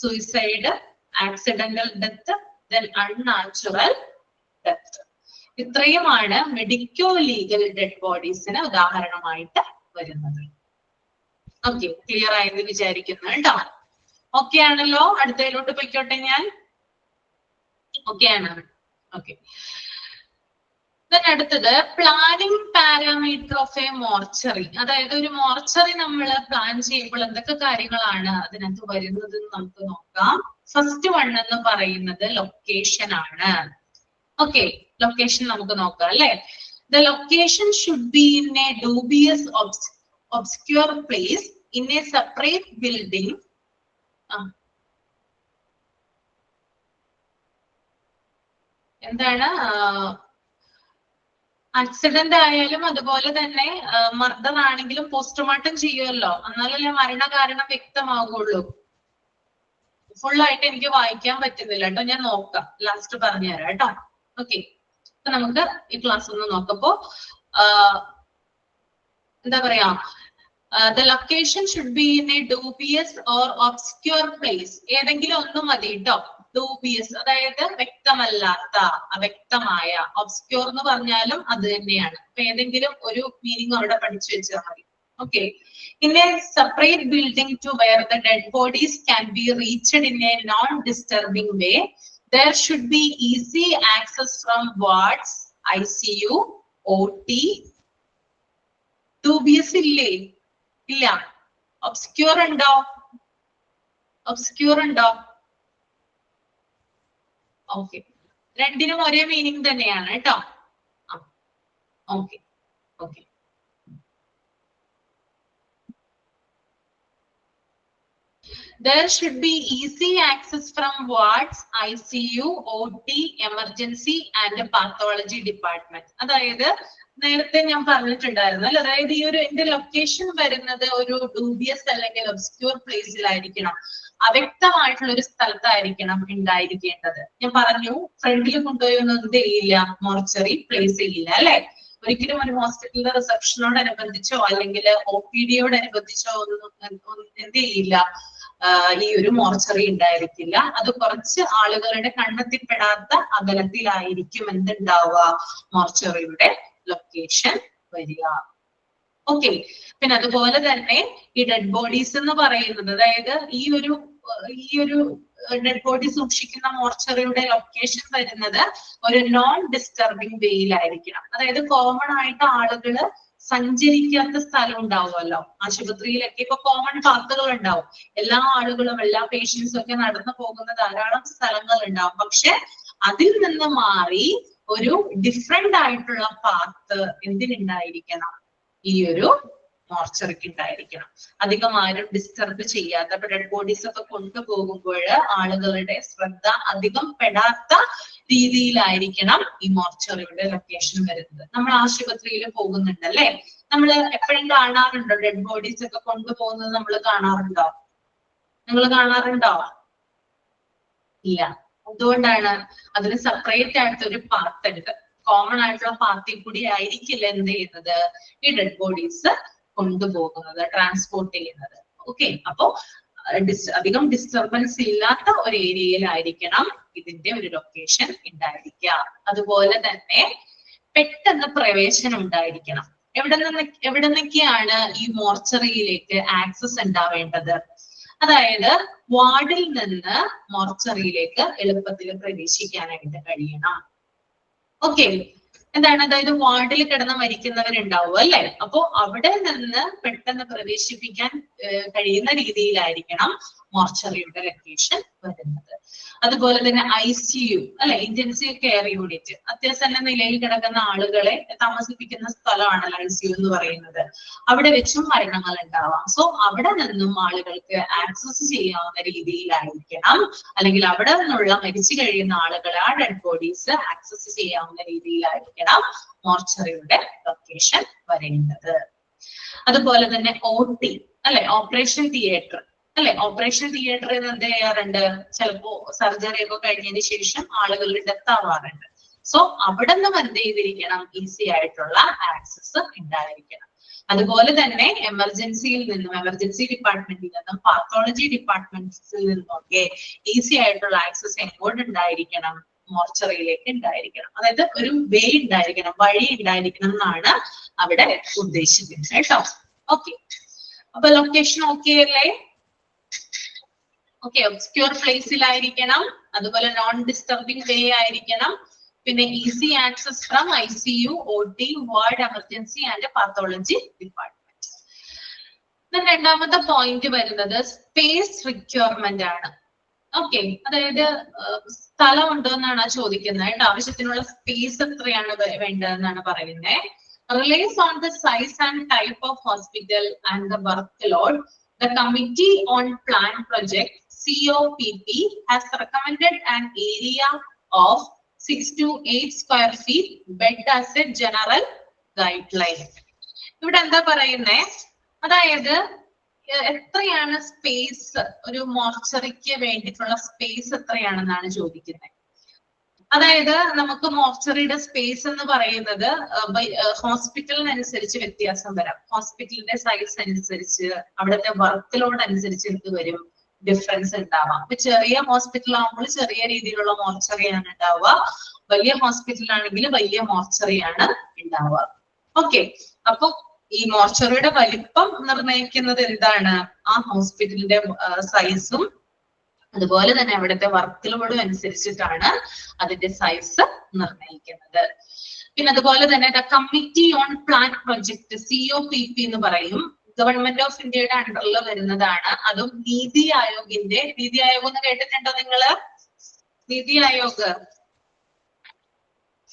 suicide, accidental death, then unnatural death. ഇത്രയുമാണ് മെഡിക്കോ ലീഗൽ ഡെഡ് ബോഡീസിന് ഉദാഹരണമായിട്ട് വരുന്നത്. ഓക്കെ, ക്ലിയർ ആയെന്ന് വിചാരിക്കുന്നു കേട്ടോ. ഓക്കെ ആണല്ലോ. അടുത്തതിലോട്ട് പൊയ്ക്കോട്ടെ ഞാൻ. ഓക്കെ ആണ്. ഓക്കെ, അടുത്തത് planning parameter of A mortuary. അതായത് ഒരു മോർച്ചറി നമ്മൾ പ്ലാൻ ചെയ്യുമ്പോൾ എന്തൊക്കെ കാര്യങ്ങളാണ് അതിനകത്ത് വരുന്നത് നമുക്ക് നോക്കാം. ഫസ്റ്റ് വൺ എന്ന് പറയുന്നത് ലൊക്കേഷൻ ആണ്. ഓക്കെ, ലൊക്കേഷൻ നമുക്ക് നോക്കാം അല്ലെ. The location should be in A dubious obscure place in a separate building. എന്താണ്? ആക്സിഡന്റ് ആയാലും അതുപോലെ തന്നെ മർഡർ ആണെങ്കിലും പോസ്റ്റ്മോർട്ടം ചെയ്യുമല്ലോ, എന്നാലല്ലേ മരണകാരണം വ്യക്തമാകുള്ളൂ. ഫുൾ ആയിട്ട് എനിക്ക് വായിക്കാൻ പറ്റുന്നില്ല കേട്ടോ, ഞാൻ നോക്കാം, ലാസ്റ്റ് പറഞ്ഞുതരാം കേട്ടോ. ഓക്കെ, അപ്പൊ നമുക്ക് ഈ ക്ലാസ് ഒന്ന് നോക്കപ്പോ എന്താ പറയാ, the location should be in A dubious or obscure place. ഏതെങ്കിലും ഒന്ന് മതി കേട്ടോ. ഡൂബിയസ് അതായത് വ്യക്തമല്ലാത്ത, അവ്യക്തമായ. ഒബ്സ്ക്യൂർ എന്ന് പറഞ്ഞാലും അത് തന്നെയാണ്. അപ്പൊ ഏതെങ്കിലും ഒരു മീനിങ് അവിടെ പഠിച്ചു വെച്ചാൽ മതി. Okay, in a separate building to where the dead bodies can be reached in a non disturbing way. There should be easy access from wards, ICU, OT. Dubious ഇല്ലേ? ഇല്ല. ഒബ്സ്ക്യൂർ ഉണ്ടോ? ഒബ്സ്ക്യൂർ ഉണ്ടോ? Okay, രണ്ടിനും ഒരേ meaning തന്നെയാണ് കേട്ടോ. Okay okay, there should be easy access from wards, ICU, OT, emergency and pathology department. അതായത് നേരത്തെ ഞാൻ പറഞ്ഞിട്ടുണ്ടായിരുന്നു അല്ലെ, അതായത് ഈ ഒരു എന്റെ ലൊക്കേഷൻ വരുന്നത് ഒരു ഡൂബിയസ് അല്ലെങ്കിൽ ഒബ്സ്ക്യൂർ പ്ലേസിലായിരിക്കണം, അവ്യക്തമായിട്ടുള്ള ഒരു സ്ഥലത്തായിരിക്കണം ഉണ്ടായിരിക്കേണ്ടത്. ഞാൻ പറഞ്ഞു ഫ്രണ്ടിൽ കൊണ്ടുപോയി ഒന്നും എന്ത് ചെയ്യില്ല, മോർച്ചറി പ്ലേസ് ചെയ്യില്ല അല്ലെ. ഒരിക്കലും ഒരു ഹോസ്പിറ്റലിലെ റിസപ്ഷനോടനുബന്ധിച്ചോ അല്ലെങ്കിൽ OPD-യോടനുബന്ധിച്ചോ ഒന്നും എന്ത് ചെയ്യില്ല, ഈ ഒരു മോർച്ചറി ഉണ്ടായിരിക്കില്ല. അത് കുറച്ച് ആളുകളുടെ കണ്ണെത്തിപ്പെടാത്ത അകലത്തിലായിരിക്കും എന്തുണ്ടാവുക, മോർച്ചറിയുടെ ലൊക്കേഷൻ വരിക. ഓക്കെ, പിന്നെ അതുപോലെ തന്നെ ഈ ഡെഡ് ബോഡീസ് എന്ന് പറയുന്നത്, അതായത് ഈ ഒരു ഡെഡ് ബോഡി സൂക്ഷിക്കുന്ന മോർച്ചറിയുടെ ലൊക്കേഷൻ വരുന്നത് ഒരു നോൺ ഡിസ്റ്റർബിംഗ് വേയിലായിരിക്കണം. അതായത് കോമൺ ആയിട്ട് ആളുകൾ സഞ്ചരിക്കാത്ത സ്ഥലം ഉണ്ടാവുമല്ലോ. ആശുപത്രിയിലൊക്കെ ഇപ്പൊ കോമൺ പാത്തുകൾ ഉണ്ടാവും. എല്ലാ ആളുകളും എല്ലാ പേഷ്യൻസും ഒക്കെ നടന്നു പോകുന്ന ധാരാളം സ്ഥലങ്ങൾ ഉണ്ടാവും. പക്ഷെ അതിൽ നിന്ന് മാറി ഒരു ഡിഫറെന്റ് ആയിട്ടുള്ള പാത്ത് എന്തിനുണ്ടായിരിക്കണം? ഈ ഒരു മോർച്ചറിക്ക് ഉണ്ടായിരിക്കണം. അധികം ആരും ഡിസ്റ്റർബ് ചെയ്യാത്ത, ഡെഡ് ബോഡീസ് ഒക്കെ കൊണ്ടുപോകുമ്പോൾ ആളുകളുടെ ശ്രദ്ധ അധികം പെടാത്ത രീതിയിലായിരിക്കണം ഈ മോർച്ചറിയുടെ ലൊക്കേഷൻ വരുന്നത്. നമ്മൾ ആശുപത്രിയിൽ പോകുന്നുണ്ടല്ലേ, നമ്മൾ എപ്പോഴും കാണാറുണ്ടോ ഡെഡ് ബോഡീസ് ഒക്കെ കൊണ്ടുപോകുന്നത്? നമ്മൾ കാണാറുണ്ടോ? നിങ്ങൾ കാണാറുണ്ടോ? ഇല്ല. എന്തുകൊണ്ടാണ്? അതിന് സെപ്പറേറ്റ് ആയിട്ട് ഒരു പാത്ത് ഉണ്ട്. കോമൺ ആയിട്ടുള്ള പാത്തിൽ കൂടി ആയിരിക്കില്ല എന്ത് ചെയ്യുന്നത്? ഈ ഡെഡ് ബോഡീസ് കൊണ്ടുപോകുന്നത്, ട്രാൻസ്പോർട്ട് ചെയ്യുന്നത്. ഓക്കെ, അപ്പോ അധികം ഡിസ്റ്റർബൻസ് ഇല്ലാത്ത ഒരു ഏരിയയിലായിരിക്കണം ഇതിന്റെ ഒരു ലൊക്കേഷൻ ഉണ്ടായിരിക്കുക. അതുപോലെ തന്നെ പെട്ടെന്ന് പ്രവേശനം ഉണ്ടായിരിക്കണം. എവിടെ നിന്നൊക്കെയാണ് ഈ മോർച്ചറിയിലേക്ക് ആക്സസ് ഉണ്ടാവേണ്ടത്? അതായത് വാർഡിൽ നിന്ന് മോർച്ചറിയിലേക്ക് എളുപ്പത്തിൽ പ്രവേശിക്കാനായിട്ട് കഴിയണം. ഓക്കെ, എന്താണ്? അതായത് വാർഡിൽ കിടന്ന് മരിക്കുന്നവരുണ്ടാവും അല്ലെ, അപ്പോ അവിടെ നിന്ന് പെട്ടെന്ന് പ്രവേശിപ്പിക്കാൻ കഴിയുന്ന രീതിയിലായിരിക്കണം മോർച്ചറിയുടെ ലൊക്കേഷൻ വരുന്നത്. അതുപോലെ തന്നെ ICU അല്ലെ, ഇന്റൻസീവ് കെയർ യൂണിറ്റ്, അത്യാസന്ന നിലയിൽ കിടക്കുന്ന ആളുകളെ താമസിപ്പിക്കുന്ന സ്ഥലമാണല്ലോ ICU എന്ന് പറയുന്നത്. അവിടെ വെച്ചും മരണങ്ങൾ ഉണ്ടാവാം. സോ അവിടെ നിന്നും ആളുകൾക്ക് ആക്സസ് ചെയ്യാവുന്ന രീതിയിലായിരിക്കണം, അല്ലെങ്കിൽ അവിടെ നിന്നുള്ള മരിച്ചു കഴിയുന്ന ആളുകളെ, ആ ഡെഡ് ബോഡീസ് ആക്സസ് ചെയ്യാവുന്ന രീതിയിലായിരിക്കണം മോർച്ചറിയുടെ ലൊക്കേഷൻ വരേണ്ടത്. അതുപോലെ തന്നെ OT അല്ലെ, ഓപ്പറേഷൻ തിയേറ്റർ അല്ലെ, ഓപ്പറേഷൻ തിയേറ്ററിൽ എന്ത് ചെയ്യാറുണ്ട്? ചിലപ്പോ സർജറി ഒക്കെ കഴിഞ്ഞതിന് ശേഷം ആളുകളുടെ ഡെത്ത് ആവാറുണ്ട്. സോ അവിടെ നിന്നും എന്ത് ചെയ്തിരിക്കണം? ഈസി ആയിട്ടുള്ള ആക്സസ് ഉണ്ടായിരിക്കണം. അതുപോലെ തന്നെ എമർജൻസിയിൽ നിന്നും, എമർജൻസി ഡിപ്പാർട്ട്മെന്റിൽ നിന്നും, പാത്തോളജി ഡിപ്പാർട്ട്മെന്റ്സിൽ നിന്നൊക്കെ ഈസി ആയിട്ടുള്ള ആക്സസ് എങ്ങോട്ട് ഉണ്ടായിരിക്കണം? മോർച്ചറിയിലേക്ക് ഉണ്ടായിരിക്കണം. അതായത് ഒരു വേ ഉണ്ടായിരിക്കണം, വഴി ഉണ്ടായിരിക്കണം എന്നാണ് അവിടെ ഉദ്ദേശിക്കുന്നത് കേട്ടോ. ഓക്കെ, അപ്പൊ ലൊക്കേഷൻ ഓക്കെ അല്ലേ? ഓക്കെ, ഒബ്സ്ക്യൂർ പ്ലേസിലായിരിക്കണം, അതുപോലെ നോൺ ഡിസ്റ്റർബിംഗ് വേ ആയിരിക്കണം, പിന്നെ easy access from ICU, OT, ward, emergency and pathology department. രണ്ടാമത്തെ പോയിന്റ് വരുന്നത് സ്പേസ് റിക്വയർമെന്റ് ആണ്. ഓക്കെ, അതായത് സ്ഥലം ഉണ്ടോ എന്നാണ് ചോദിക്കുന്നത് കേട്ടോ. ആവശ്യത്തിനുള്ള സ്പേസ് എത്രയാണ് വേണ്ടതെന്നാണ് പറയുന്നത്. Relays on the size and type of hospital and the work load, the Committee on Plan Project COPP has recommended an area of 6 to 8 square feet bed as a general guideline. ഇവിടെ എന്താ പറയുന്നേ? അതായത് എത്രയാണ് space, ഒരു മോർച്ചറിക്ക് വേണ്ടിയിട്ടുള്ള space എത്രയാണെന്നാണ് ചോദിക്കുന്നത്. അതായത് നമുക്ക് മോർച്ചറിയുടെ സ്പേസ് എന്ന് പറയുന്നത് ഹോസ്പിറ്റലിനനുസരിച്ച് വ്യത്യാസം വരാം. ഹോസ്പിറ്റലിന്റെ സൈസ് അനുസരിച്ച്, അവിടുത്തെ വർക്ക് ലോഡ് അനുസരിച്ച് എന്ത് വരും? ഡിഫറൻസ് ഉണ്ടാവാം. ഇപ്പൊ ചെറിയ ഹോസ്പിറ്റൽ ആകുമ്പോൾ ചെറിയ രീതിയിലുള്ള മോർച്ചറിയാണ് ഉണ്ടാവുക, വലിയ ഹോസ്പിറ്റൽ ആണെങ്കിൽ വലിയ മോർച്ചറിയാണ് ഉണ്ടാവുക. ഓക്കെ, അപ്പൊ ഈ മോർച്ചറിയുടെ വലിപ്പം നിർണ്ണയിക്കുന്നത് എന്താണ്? ആ ഹോസ്പിറ്റലിന്റെ സൈസും അതുപോലെ തന്നെ അവിടുത്തെ വർക്ക് ലോഡും അനുസരിച്ചിട്ടാണ് അതിന്റെ സൈസ് നിർണ്ണയിക്കുന്നത്. പിന്നെ അതുപോലെ തന്നെ committee on plan project COPP എന്ന് പറയും. ഗവൺമെന്റ് ഓഫ് ഇന്ത്യയുടെ അണ്ടറിൽ വരുന്നതാണ്. അതും നീതി ആയോഗിന്റെ, നീതി ആയോഗ് എന്ന് കേട്ടിട്ടുണ്ടോ നിങ്ങള്? നീതി ആയോഗ്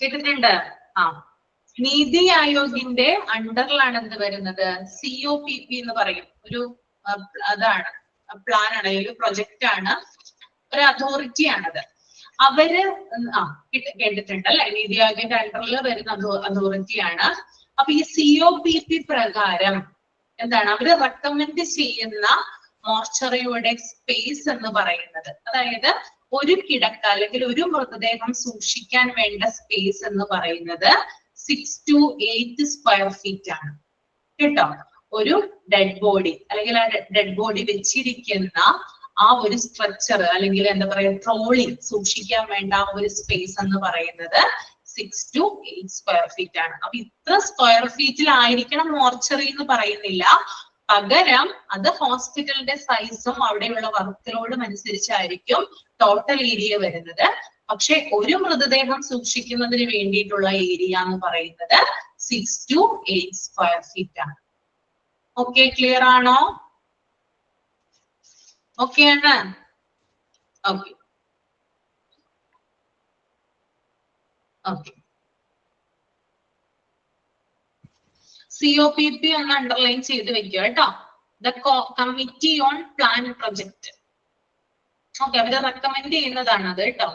കേട്ടിട്ടുണ്ട്? ആ, നീതി ആയോഗിന്റെ അണ്ടറിലാണ് എന്ത് വരുന്നത്? COPP എന്ന് പറയും. ഒരു അതാണ്, പ്ലാൻ ആണ്, ഒരു പ്രൊജക്റ്റ് ആണ്, ഒരു അതോറിറ്റി ആണത്. അവര് കേട്ടിട്ടുണ്ട് അല്ലെ, നീതി ആയോഗിന്റെ അണ്ടറിൽ വരുന്ന അതോറിറ്റിയാണ്. അപ്പൊ ഈ COPP പ്രകാരം എന്താണ് അവര് റെക്കമെൻഡ് ചെയ്യുന്ന മോർച്ചറിയുടെ സ്പേസ് എന്ന് പറയുന്നത്? അതായത് ഒരു കിടക്ക അല്ലെങ്കിൽ ഒരു മൃതദേഹം സൂക്ഷിക്കാൻ വേണ്ട സ്പേസ് എന്ന് പറയുന്നത് 6 to 8 സ്ക്വയർ ഫീറ്റ് ആണ് കേട്ടോ. ഒരു ഡെഡ് ബോഡി അല്ലെങ്കിൽ ആ ഡെഡ് ബോഡി വെച്ചിരിക്കുന്ന ആ ഒരു സ്ട്രക്ചർ അല്ലെങ്കിൽ എന്താ പറയാ ട്രോളി സൂക്ഷിക്കാൻ വേണ്ട ആ ഒരു സ്പേസ് എന്ന് പറയുന്നത് 6 to 8 സ്ക്വയർ ഫീറ്റ് ആണ്. അപ്പൊ ഇത്ര സ്ക്വയർ ഫീറ്റിലായിരിക്കണം മോർച്ചറി എന്ന് പറയുന്നില്ല. പകരം അത് ഹോസ്പിറ്റലിന്റെ സൈസും അവിടെയുള്ള വർക്ക് ലോഡും അനുസരിച്ചായിരിക്കും ടോട്ടൽ ഏരിയ വരുന്നത്. പക്ഷെ ഒരു മൃതദേഹം സൂക്ഷിക്കുന്നതിന് വേണ്ടിയിട്ടുള്ള ഏരിയ എന്ന് പറയുന്നത് 6 to 8 സ്ക്വയർ ഫീറ്റ് ആണ്. ഓക്കെ, ക്ലിയർ ആണോ? ഓക്കെ ആണ്. ഓക്കെ ഓക്കെ COPP ഒന്ന് അണ്ടർലൈൻ ചെയ്ത് വെക്കുക കേട്ടോ. The committee on plan project. Okay, അവര് റെക്കമെൻഡ് ചെയ്യുന്നതാണ് അത് കേട്ടോ.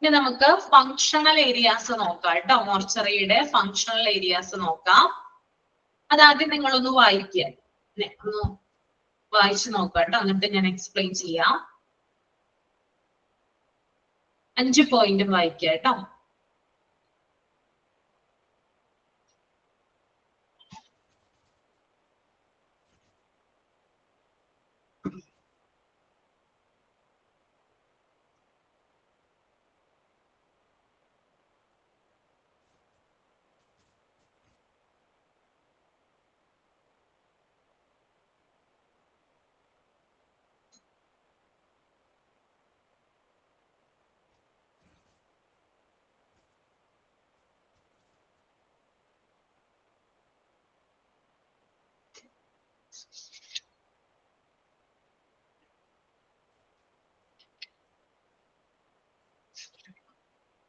ഇനി നമുക്ക് ഫങ്ഷണൽ ഏരിയാസ് നോക്കാം കേട്ടോ. മോർച്ചറിയുടെ ഫങ്ഷണൽ ഏരിയാസ് നോക്കാം. അതാദ്യം നിങ്ങളൊന്ന് വായിക്കുക, ഒന്ന് വായിച്ചു നോക്കാം കേട്ടോ. എന്നിട്ട് ഞാൻ എക്സ്പ്ലെയിൻ ചെയ്യാം. 5 പോയിന്റും വായിക്കുക കേട്ടോ.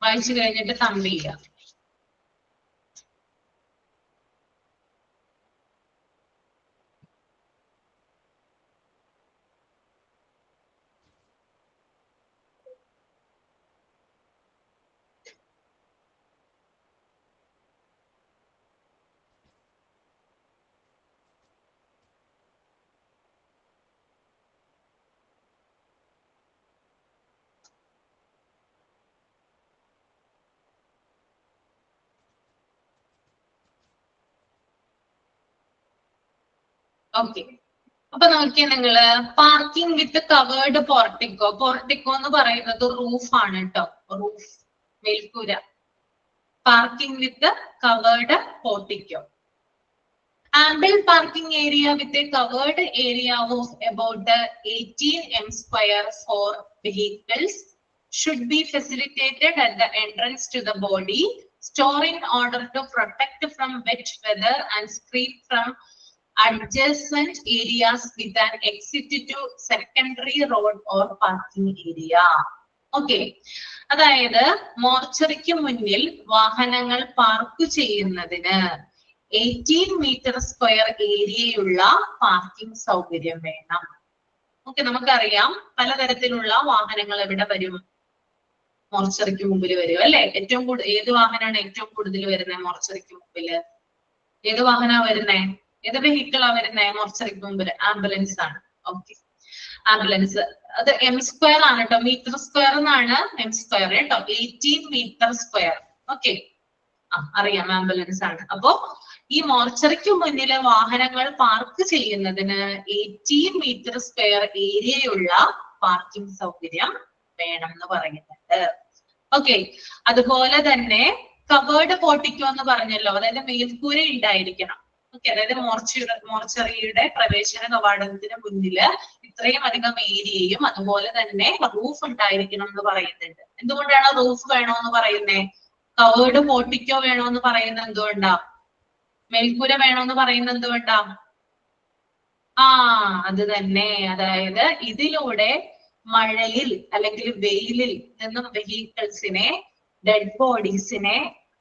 വായിച്ചു കഴിഞ്ഞിട്ട് തമ്പ് ചെയ്യാം. ഓക്കെ, അപ്പൊ നോക്കിയാ നിങ്ങള് parking with covered portico. Portico എന്ന് പറയുന്നത് റൂഫ് ആണ് കേട്ടോ, റൂഫ്, മേൽക്കൂര. Parking with covered portico. Ample parking area with a covered area of about 18 m square for vehicles should be facilitated at the entrance to the body, store in order to protect from wet weather and screen from adjacent areas with an exit to secondary road or parking area. Okay, അതായത് മോർച്ചറിക്ക് മുന്നിൽ വാഹനങ്ങൾ park ചെയ്യുന്നതിന് 18 metre square ഏരിയയുള്ള parking സൗകര്യം വേണം. Okay, നമുക്കറിയാം പലതരത്തിലുള്ള വാഹനങ്ങൾ എവിടെ വരും? മോർച്ചറിക്ക് മുമ്പിൽ വരും അല്ലെ. ഏറ്റവും കൂടുതൽ ഏത് വാഹനമാണ് ഏറ്റവും കൂടുതൽ വരുന്നത് മോർച്ചറിക്ക് മുമ്പില്? ഏത് വാഹനമാണ് വരുന്നേ? ഏത് വെഹിക്കിളാ വരുന്നേ മോർച്ചറിക്ക് മുമ്പിൽ? ആംബുലൻസ് ആണ്. ഓക്കെ, ആംബുലൻസ് അത് എം സ്ക്വയർ ആണ് കേട്ടോ, മീറ്റർ സ്ക്വയർ എന്നാണ് എം സ്ക്വയർ കേട്ടോ. 18 മീറ്റർ സ്ക്വയർ. ഓക്കെ, അറിയാം ആംബുലൻസ് ആണ്. അപ്പോ ഈ മോർച്ചറിക്ക് മുന്നിലെ വാഹനങ്ങൾ പാർക്ക് ചെയ്യുന്നതിന് 18 മീറ്റർ സ്ക്വയർ ഏരിയയുള്ള പാർക്കിംഗ് സൗകര്യം വേണം എന്ന് പറയുന്നുണ്ട്. ഓക്കെ, അതുപോലെ തന്നെ കവേർഡ് പോർട്ടിക്കോ എന്ന് പറഞ്ഞല്ലോ, അതായത് മേൽക്കൂര ഉണ്ടായിരിക്കണം. ഓക്കെ, അതായത് മോർച്ചറിയുടെ പ്രവേശന കവാടത്തിന് മുന്നില് ഇത്രയും അധികം ഏരിയയും അതുപോലെ തന്നെ റൂഫ് ഉണ്ടായിരിക്കണം എന്ന് പറയുന്നുണ്ട്. എന്തുകൊണ്ടാണ് റൂഫ് വേണോന്ന് പറയുന്നേ? കവേർഡ് പോർട്ടിക്കോ വേണോന്ന് പറയുന്നത് എന്തുകൊണ്ടാ? മേൽക്കൂര വേണോന്ന് പറയുന്നത് എന്തുകൊണ്ടാ? അത് തന്നെ, അതായത് ഇതിലൂടെ മഴയിൽ അല്ലെങ്കിൽ വെയിലിൽ നിന്നും വെഹിക്കിൾസിനെ, ഡെഡ് ബോഡീസിനെ,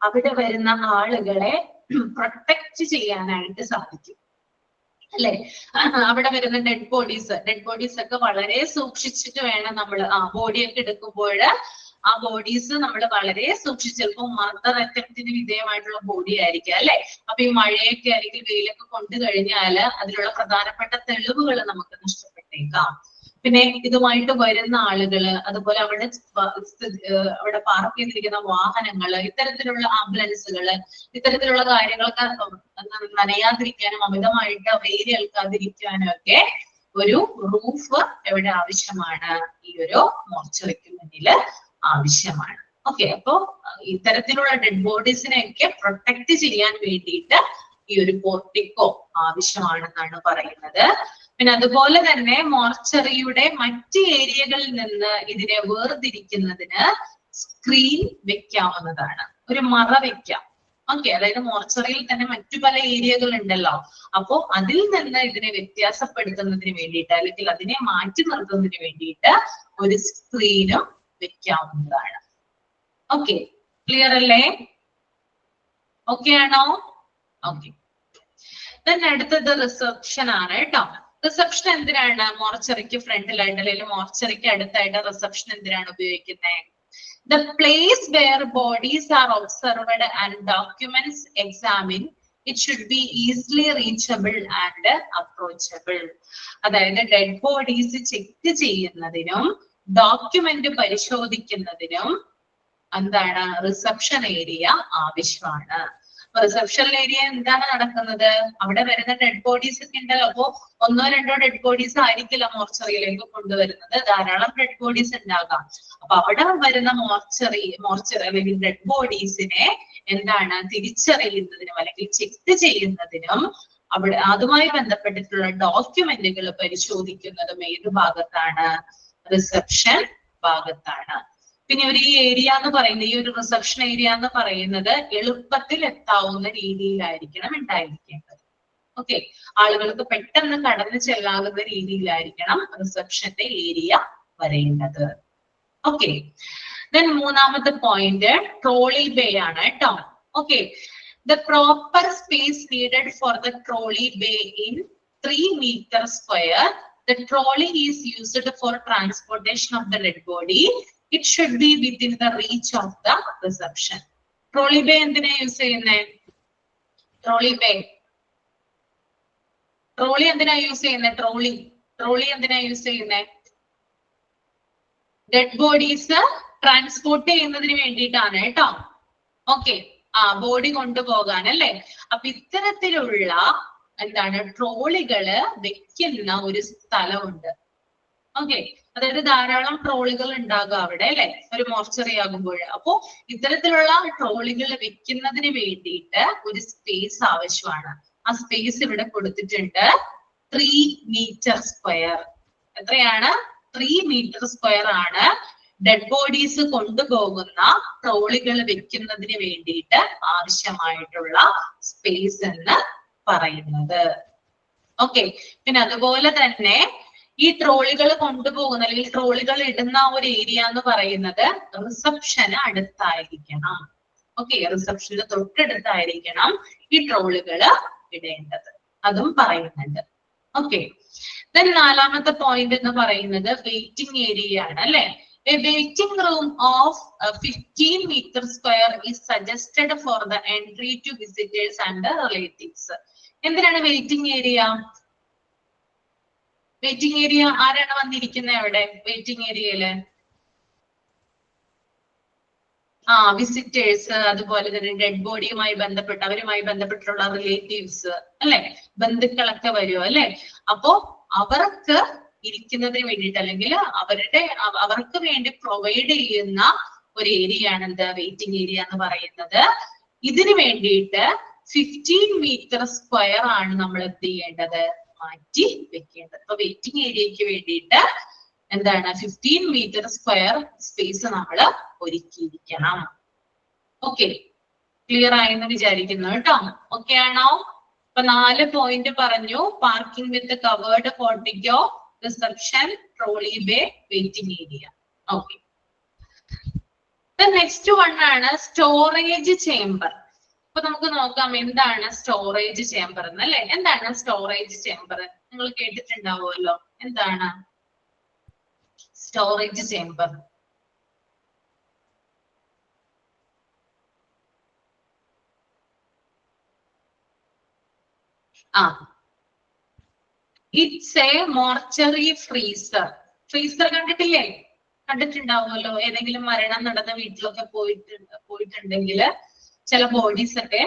അവിടെ വരുന്ന ആളുകളെ പ്രൊട്ടക്ട് ചെയ്യാനായിട്ട് സാധിക്കും അല്ലെ. അവിടെ വരുന്ന ഡെഡ് ബോഡീസ് ഒക്കെ വളരെ സൂക്ഷിച്ചിട്ട് വേണം നമ്മൾ ബോഡിയൊക്കെ എടുക്കുമ്പോൾ ആ ബോഡീസ് നമ്മൾ വളരെ സൂക്ഷിച്ച്, ചിലപ്പോൾ മർദ്ദർ അറ്റംപ്റ്റിന് വിധേയമായിട്ടുള്ള ബോഡി ആയിരിക്കും അല്ലെ. അപ്പൊ ഈ മഴയൊക്കെ അല്ലെങ്കിൽ വെയിലൊക്കെ കൊണ്ടു കഴിഞ്ഞാല് അതിലുള്ള പ്രധാനപ്പെട്ട തെളിവുകൾ നമുക്ക് നഷ്ടപ്പെട്ടേക്കാം. പിന്നെ ഇതുമായിട്ട് വരുന്ന ആളുകള്, അതുപോലെ അവിടെ പാർക്ക് ചെയ്തിരിക്കുന്ന വാഹനങ്ങള്, ഇത്തരത്തിലുള്ള ആംബുലൻസുകള്, ഇത്തരത്തിലുള്ള കാര്യങ്ങളൊക്കെ നനയാതിരിക്കാനും അമിതമായിട്ട് വെയിൽ ഏൽക്കാതിരിക്കാനും ഒക്കെ ഒരു റൂഫ് എവിടെ ആവശ്യമാണ്? ഈ ഒരു മോർച്ചറിക്ക് മുന്നില് ആവശ്യമാണ്. ഓക്കെ, അപ്പോ ഇത്തരത്തിലുള്ള ഡെഡ് ബോഡീസിനെയൊക്കെ പ്രൊട്ടക്ട് ചെയ്യാൻ വേണ്ടിയിട്ട് ഈ ഒരു പോർട്ടിക്കോ ആവശ്യമാണെന്നാണ് പറയുന്നത്. പിന്നെ അതുപോലെ തന്നെ മോർച്ചറിയുടെ മറ്റ് ഏരിയകളിൽ നിന്ന് ഇതിനെ വേർതിരിക്കുന്നതിന് സ്ക്രീൻ വെക്കാവുന്നതാണ്, ഒരു മറ വെക്കാം. ഓക്കെ, അതായത് മോർച്ചറിയിൽ തന്നെ മറ്റു പല ഏരിയകൾ ഉണ്ടല്ലോ, അപ്പോ അതിൽ നിന്ന് ഇതിനെ വ്യത്യാസപ്പെടുത്തുന്നതിന് വേണ്ടിയിട്ട് അല്ലെങ്കിൽ അതിനെ മാറ്റി നിർത്തുന്നതിന് വേണ്ടിയിട്ട് ഒരു സ്ക്രീനും വെക്കാവുന്നതാണ്. ഓക്കെ, ക്ലിയർ അല്ലേ? ഓക്കെ ആണോ? ഓക്കെ. then അടുത്തത് റിസപ്ഷൻ ആണ് കേട്ടോ. റിസപ്ഷൻ എന്തിനാണ്? മോർച്ചറിക്ക് ഫ്രണ്ടിലായിട്ട് അല്ലെങ്കിൽ മോർച്ചറിക്ക് അടുത്തായിട്ട് റിസപ്ഷൻ എന്തിനാണ് ഉപയോഗിക്കുന്നത്? The place where bodies are observed and documents examined, it should be easily reachable and approachable. അതായത് ഡെഡ് ബോഡീസ് ചെക്ക് ചെയ്യുന്നതിനും ഡോക്യുമെന്റ് പരിശോധിക്കുന്നതിനും എന്താണ് റിസപ്ഷൻ ഏരിയ ആവശ്യമാണ്. റിസപ്ഷൻ ഏരിയ എന്താണ് നടക്കുന്നത്? അവിടെ വരുന്ന ഡെഡ് ബോഡീസ് ഒക്കെ ഉണ്ടല്ലോ, അപ്പോ ഒന്നോ രണ്ടോ ഡെഡ് ബോഡീസ് ആയിരിക്കില്ല മോർച്ചറിയിലേക്ക് കൊണ്ടുവരുന്നത്, ധാരാളം ഡെഡ് ബോഡീസ് ഉണ്ടാകാം. അപ്പൊ അവിടെ വരുന്ന മോർച്ചറി അല്ലെങ്കിൽ ഡെഡ് ബോഡീസിനെ എന്താണ് തിരിച്ചറിയുന്നതിനും അല്ലെങ്കിൽ ചെക്ക് ചെയ്യുന്നതിനും അവിടെ അതുമായി ബന്ധപ്പെട്ടിട്ടുള്ള ഡോക്യുമെന്റുകൾ പരിശോധിക്കുന്നതും ഏത് ഭാഗത്താണ്? റിസപ്ഷൻ ഭാഗത്താണ്. പിന്നെ ഒരു ഈ ഏരിയ എന്ന് പറയുന്നത്, ഈ ഒരു റിസപ്ഷൻ ഏരിയ എന്ന് പറയുന്നത് എളുപ്പത്തിൽ എത്താവുന്ന രീതിയിലായിരിക്കണം ഉണ്ടായിരിക്കേണ്ടത്. ഓക്കെ, ആളുകൾക്ക് പെട്ടെന്ന് കടന്നു ചെല്ലാകുന്ന രീതിയിലായിരിക്കണം റിസപ്ഷന്റെ ഏരിയ വരേണ്ടത്. ഓക്കെ, ദെൻ മൂന്നാമത്തെ പോയിന്റ് ട്രോളി ബേ ആണ് കേട്ടോ. Okay, the proper space needed for the trolley bay in 3 meter square. The trolley is used for transportation of the dead body. It should be within the reach of the reception. Trolley bay എന്തിനാ use ചെയ്യുന്നേ? Trolley bay, trolley എന്തിനാ use ചെയ്യുന്നേ? Trolley എന്തിനാ use ചെയ്യുന്നേ? Dead bodies transport ചെയ്യുന്നതിന് വേണ്ടിയിട്ടാണ് കേട്ടോ. Okay, body കൊണ്ടുപോകാൻ അല്ലേ. അപ്പൊ ഇത്തരത്തിലുള്ള എന്താണ് ട്രോളികള് വെക്കുന്ന ഒരു സ്ഥലമുണ്ട്. ഓക്കെ, അതായത് ധാരാളം ട്രോളികൾ ഉണ്ടാകുക അവിടെ അല്ലെ, ഒരു മോർച്ചറി ആകുമ്പോൾ. അപ്പോ ഇത്തരത്തിലുള്ള ട്രോളികൾ വെക്കുന്നതിന് വേണ്ടിയിട്ട് ഒരു സ്പേസ് ആവശ്യമാണ്. ആ സ്പേസ് ഇവിടെ കൊടുത്തിട്ടുണ്ട്, 3 meter square. എത്രയാണ്? 3 meter square ആണ് ഡെഡ് ബോഡീസ് കൊണ്ടുപോകുന്ന ട്രോളികൾ വെക്കുന്നതിന് വേണ്ടിയിട്ട് ആവശ്യമായിട്ടുള്ള സ്പേസ് എന്ന് പറയുന്നത്. ഓക്കെ, പിന്നെ അതുപോലെ തന്നെ ഈ ട്രോളികൾ കൊണ്ടുപോകുന്ന അല്ലെങ്കിൽ ട്രോളികൾ ഇടുന്ന ഒരു ഏരിയ എന്ന് പറയുന്നത് റിസപ്ഷന് അടുത്തായിരിക്കണം. ഓക്കെ, റിസപ്ഷന് തൊട്ടടുത്തായിരിക്കണം ഈ ട്രോളികൾ ഇടേണ്ടത്, അതും പറയുന്നുണ്ട്. ഓക്കെ, ദെൻ നാലാമത്തെ പോയിന്റ് എന്ന് പറയുന്നത് വെയിറ്റിംഗ് ഏരിയ ആണ് അല്ലെ. A waiting room of 15 meter square is suggested for the entry to visitors and relatives. എന്തിനാണ് വെയിറ്റിംഗ് ഏരിയ? വെയിറ്റിംഗ് ഏരിയ ആരാണ് വന്നിരിക്കുന്നത് അവിടെ വെയിറ്റിംഗ് ഏരിയയില്? വിസിറ്റേഴ്സ്, അതുപോലെ തന്നെ ഡെഡ് ബോഡിയുമായി ബന്ധപ്പെട്ട അവരുമായി ബന്ധപ്പെട്ടുള്ള റിലേറ്റീവ്സ് അല്ലെ, ബന്ധുക്കളൊക്കെ വരുമോ അല്ലെ. അപ്പോ അവർക്ക് ഇരിക്കുന്നതിന് വേണ്ടിയിട്ട് അല്ലെങ്കിൽ അവർക്ക് വേണ്ടി പ്രൊവൈഡ് ചെയ്യുന്ന ഒരു ഏരിയ ആണ് എന്ത്? വെയിറ്റിംഗ് ഏരിയ എന്ന് പറയുന്നത്. ഇതിന് വേണ്ടിയിട്ട് 15 meter square ആണ് നമ്മൾ എന്ത് ചെയ്യേണ്ടത്? മാറ്റി വെക്കേണ്ടത്. അപ്പൊ വെയിറ്റിംഗ് ഏരിയക്ക് വേണ്ടിയിട്ട് എന്താണ് 15 meter square സ്പേസ് നമ്മൾ ഒരുക്കിയിരിക്കണം. ഓക്കെ, ക്ലിയർ ആയെന്ന് വിചാരിക്കുന്നു കേട്ടോ. ഓക്കെ ആണോ? അപ്പൊ 4 പോയിന്റ് പറഞ്ഞു. Parking with covered portico, reception, trolley bay, waiting area. Okay, next one ആണ് സ്റ്റോറേജ് ചേംബർ. അപ്പൊ നമുക്ക് നോക്കാം എന്താണ് സ്റ്റോറേജ് ചേംബർ എന്ന് അല്ലെ. എന്താണ് സ്റ്റോറേജ് ചേംബർ? നിങ്ങൾ കേട്ടിട്ടുണ്ടാവുമല്ലോ. എന്താണ് storage chamber? It's a mortuary freezer. Freezer കണ്ടിട്ടില്ലേ? കണ്ടിട്ടുണ്ടാവുമല്ലോ. ഏതെങ്കിലും മരണം നടന്ന വീട്ടിലൊക്കെ പോയിട്ടുണ്ടെങ്കിൽ ചില ബോഡീസ് ഒക്കെ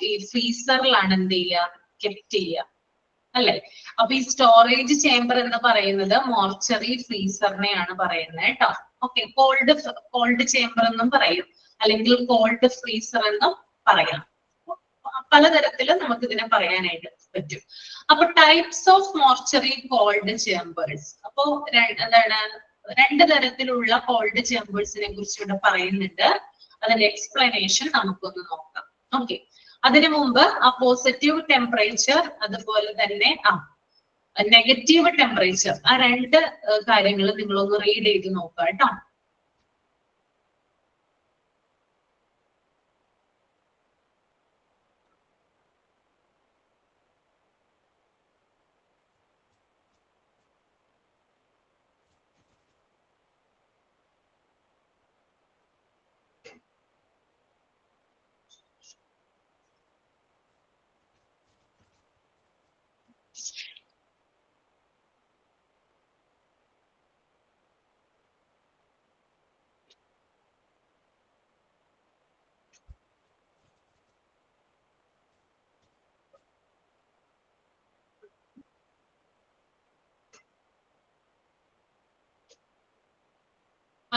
ഈ ഫ്രീസറിലാണ് എന്ത് ചെയ്യുക? കെപ്റ്റ് ചെയ്യുക അല്ലെ. അപ്പൊ ഈ സ്റ്റോറേജ് ചേംബർ എന്ന് പറയുന്നത് മോർച്ചറി ഫ്രീസറിനെയാണ് പറയുന്നത് കേട്ടോ. ഓക്കെ, കോൾഡ് ചേംബർ എന്നും പറയും, അല്ലെങ്കിൽ കോൾഡ് ഫ്രീസർ എന്നും പറയാം. പലതരത്തില് നമുക്ക് ഇതിനെ പറയാനായിട്ട് പറ്റും. അപ്പൊ types of mortuary cold chambers. അപ്പോ എന്താണ്, രണ്ട് തരത്തിലുള്ള കോൾഡ് ചേംബേഴ്സിനെ കുറിച്ച് ഇവിടെ പറയുന്നുണ്ട്. അതിന്റെ എക്സ്പ്ലനേഷൻ നമുക്കൊന്ന് നോക്കാം. ഓക്കെ, അതിനു മുമ്പ് ആ പോസിറ്റീവ് ടെമ്പറേച്ചർ അതുപോലെ തന്നെ നെഗറ്റീവ് ടെമ്പറേച്ചർ, ആ രണ്ട് കാര്യങ്ങൾ നിങ്ങളൊന്ന് റീഡ് ചെയ്ത് നോക്കുക കേട്ടോ.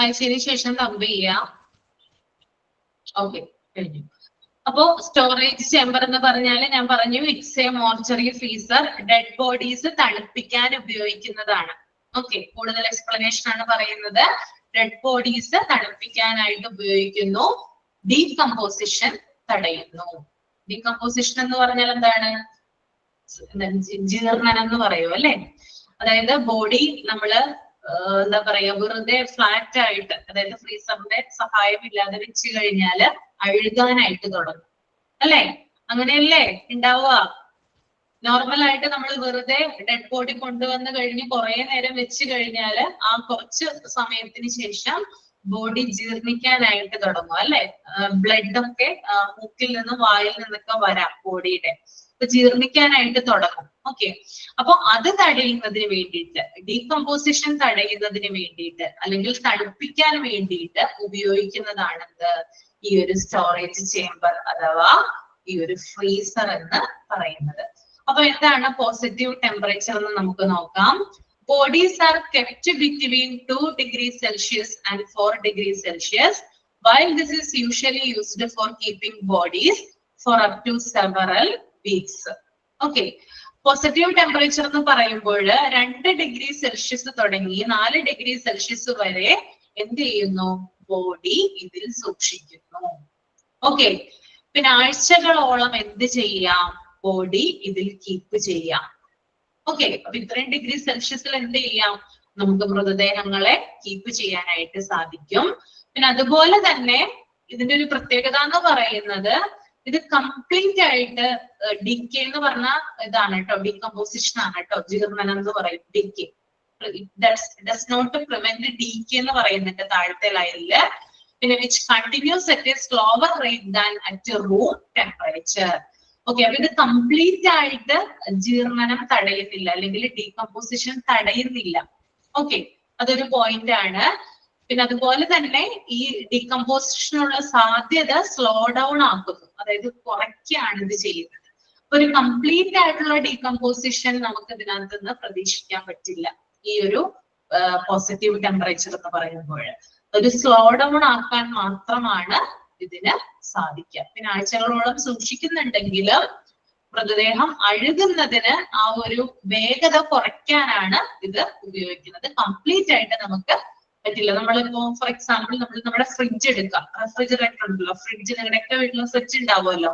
ആഴ്ചയ്ക്ക് ശേഷം തമ്പ് ചെയ്യാം. ഓക്കെ, കഴിഞ്ഞു. അപ്പോ സ്റ്റോറേജ് ചേംബർ എന്ന് പറഞ്ഞാൽ ഞാൻ പറഞ്ഞു, it's a mortuary freezer. Dead bodies തണുപ്പിക്കാൻ ഉപയോഗിക്കുന്നതാണ്. ഓക്കെ, കൂടുതൽ എക്സ്പ്ലനേഷൻ ആണ് പറയുന്നത്. ഡെഡ് ബോഡീസ് തണുപ്പിക്കാനായിട്ട് ഉപയോഗിക്കുന്നു. ഡീകമ്പോസിഷൻ തടയുന്നു. ഡീകമ്പോസിഷൻ എന്ന് പറഞ്ഞാൽ എന്താണ്? ജീർണനം എന്ന് പറയും അല്ലെ. അതായത് ബോഡി നമ്മള് എന്താ പറയാ, വെറുതെ ഫ്ലാറ്റ് ആയിട്ട്, അതായത് ഫ്രീസറിന്റെ സഹായമില്ലാതെ വെച്ച് കഴിഞ്ഞാല് അഴുകാനായിട്ട് തുടങ്ങും അല്ലെ. അങ്ങനെയല്ലേ ഉണ്ടാവുക? നോർമൽ ആയിട്ട് നമ്മൾ വെറുതെ ഡെഡ് ബോഡി കൊണ്ടുവന്ന് കഴിഞ്ഞ് കുറെ നേരം വെച്ച് കഴിഞ്ഞാല് ആ കുറച്ച് സമയത്തിന് ശേഷം ബോഡി ജീർണിക്കാനായിട്ട് തുടങ്ങും അല്ലെ. ബ്ലഡ് ഒക്കെ മൂക്കിൽ നിന്നും വായിൽ നിന്നൊക്കെ വരാം ബോഡിയുടെ, അപ്പൊ ജീർണിക്കാനായിട്ട് തുടങ്ങും. ഓക്കെ, അപ്പൊ അത് തടയുന്നതിന് വേണ്ടിയിട്ട്, ഡീകമ്പോസിഷൻ തടയുന്നതിന് വേണ്ടിയിട്ട് അല്ലെങ്കിൽ തണുപ്പിക്കാൻ വേണ്ടിയിട്ട് ഉപയോഗിക്കുന്നതാണ് ഈ ഒരു സ്റ്റോറേജ് ചേംബർ അഥവാ ഈ ഒരു ഫ്രീസർ എന്ന് പറയുന്നത്. അപ്പൊ എന്താണ് പോസിറ്റീവ് ടെമ്പറേച്ചർ എന്ന് നമുക്ക് നോക്കാം. Bodies are kept between 2 degrees Celsius and 4 degrees Celsius. While this is usually used for keeping bodies for up to several weeks. Okay. Positive temperature എന്ന് പറയുമ്പോൾ 2 ഡിഗ്രി സെൽഷ്യസ് തുടങ്ങി 4 ഡിഗ്രി സെൽഷ്യസ് വരെ എന്ത് ചെയ്യുന്നു? Body ഇതിൽ സൂക്ഷിക്കുന്നു. ഓക്കെ, പിന്നെ ആഴ്ചകളോളം എന്ത് ചെയ്യാം? ബോഡി ഇതിൽ കീപ്പ് ചെയ്യാം. ഓക്കെ, അപ്പൊ ഇത്രയും ഡിഗ്രി സെൽഷ്യസിൽ എന്ത് ചെയ്യാം? നമുക്ക് മൃതദേഹങ്ങളെ കീപ്പ് ചെയ്യാനായിട്ട് സാധിക്കും. പിന്നെ അതുപോലെ തന്നെ ഇതിന്റെ ഒരു പ്രത്യേകത എന്ന് പറയുന്നത്, ഇത് കംപ്ലീറ്റ് ആയിട്ട് ഡിക്കെ എന്ന് പറഞ്ഞ ഇതാണ് കേട്ടോ, ഡീകമ്പോസിഷൻ ആണ് കേട്ടോ. ജീർണനം എന്ന് പറയും ഡിക്കെ. ഡസ് നോട്ട് പ്രിവെന്റ് ഡിക്കെ എന്ന് പറയുന്നുണ്ട് താഴത്തെ ലൈനില്. പിന്നെ which continuous at A slower rate than at room temperature. Okay, അപ്പൊ ഇത് കംപ്ലീറ്റ് ആയിട്ട് ജീർണനം തടയുന്നില്ല അല്ലെങ്കിൽ ഡീകമ്പോസിഷൻ തടയുന്നില്ല. ഓക്കെ, അതൊരു പോയിന്റ് ആണ്. പിന്നെ അതുപോലെ തന്നെ ഈ ഡീകമ്പോസിഷനുള്ള സാധ്യത സ്ലോ ഡൗൺ ആക്കുന്നു, അതായത് കുറയ്ക്കുകയാണ് ഇത് ചെയ്യുന്നത്. ഒരു കംപ്ലീറ്റ് ആയിട്ടുള്ള ഡീകമ്പോസിഷൻ നമുക്ക് ഇതിനകത്ത് നിന്ന് പ്രതീക്ഷിക്കാൻ പറ്റില്ല ഈ ഒരു പോസിറ്റീവ് ടെമ്പറേച്ചർ എന്ന് പറയുമ്പോൾ. ഒരു സ്ലോ ഡൗൺ ആക്കാൻ മാത്രമാണ് ഇതിന് സാധിക്കുക. പിന്നെ ആഴ്ചകളോളം സൂക്ഷിക്കുന്നുണ്ടെങ്കിലും മൃതദേഹം അഴുകുന്നതിന് ആ ഒരു വേഗത കുറയ്ക്കാനാണ് ഇത് ഉപയോഗിക്കുന്നത്. കംപ്ലീറ്റ് ആയിട്ട് നമുക്ക് പറ്റില്ല. നമ്മളിപ്പോ ഫോർ എക്സാമ്പിൾ നമ്മൾ നമ്മുടെ ഫ്രിഡ്ജ് എടുക്കാം. റെഫ്രിജറേറ്റർ ഉണ്ടല്ലോ, ഫ്രിഡ്ജ് നിങ്ങളുടെയൊക്കെ വീട്ടിൽ ഫ്രിഡ്ജ് ഉണ്ടാവുമല്ലോ.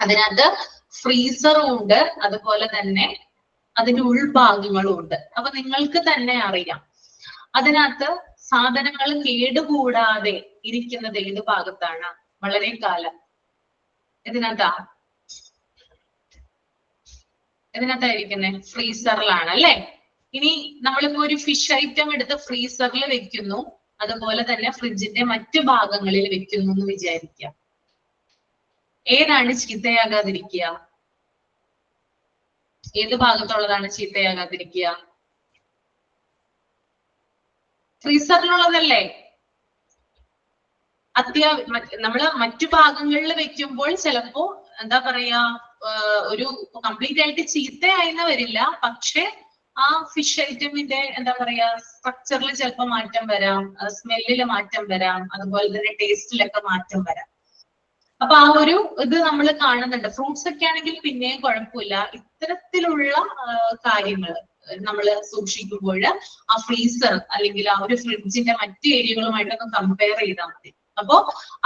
അതിനകത്ത് ഫ്രീസറും ഉണ്ട്, അതുപോലെ തന്നെ അതിന്റെ ഉൾഭാഗങ്ങളും ഉണ്ട്. അപ്പൊ നിങ്ങൾക്ക് തന്നെ അറിയാം അതിനകത്ത് സാധനങ്ങൾ കേടുകൂടാതെ ഇരിക്കുന്നത് ഏത് ഭാഗത്താണ്? വളരെ കാലം ഇതിനകത്തായിരിക്കുന്നത് ഫ്രീസറിലാണ് അല്ലെ. ഇനി നമ്മളിപ്പോ ഒരു ഫിഷ് ഐറ്റം എടുത്ത് ഫ്രീസറിൽ വെക്കുന്നു, അതുപോലെ തന്നെ ഫ്രിഡ്ജിന്റെ മറ്റു ഭാഗങ്ങളിൽ വെക്കുന്നു എന്ന് വിചാരിക്കുക. ഏതാണ് ചീത്തയാകാതിരിക്കുക? ഏത് ഭാഗത്തുള്ളതാണ് ചീത്തയാകാതിരിക്കുക? ഫ്രീസറിലുള്ളതല്ലേ. നമ്മള് മറ്റു ഭാഗങ്ങളിൽ വെക്കുമ്പോൾ ചിലപ്പോ എന്താ പറയാ, ഒരു കംപ്ലീറ്റ് ആയിട്ട് ചീത്തയായെന്ന് വരില്ല, പക്ഷെ ആ ഫിഷ് ഐറ്റമിന്റെ എന്താ പറയാ സ്ട്രക്ചറിൽ ചിലപ്പോൾ മാറ്റം വരാം, സ്മെല്ലിൽ മാറ്റം വരാം, അതുപോലെ തന്നെ ടേസ്റ്റിലൊക്കെ മാറ്റം വരാം. അപ്പൊ ആ ഒരു ഇത് നമ്മൾ കാണുന്നുണ്ട്. ഫ്രൂട്ട്സ് ഒക്കെ ആണെങ്കിൽ പിന്നെയും കുഴപ്പമില്ല. ഇത്തരത്തിലുള്ള കാര്യങ്ങൾ നമ്മൾ സൂക്ഷിക്കുമ്പോൾ ആ ഫ്രീസർ അല്ലെങ്കിൽ ആ ഒരു ഫ്രിഡ്ജിന്റെ മറ്റു ഏരിയകളുമായിട്ടൊന്ന് കമ്പയർ ചെയ്താൽ മതി. അപ്പോ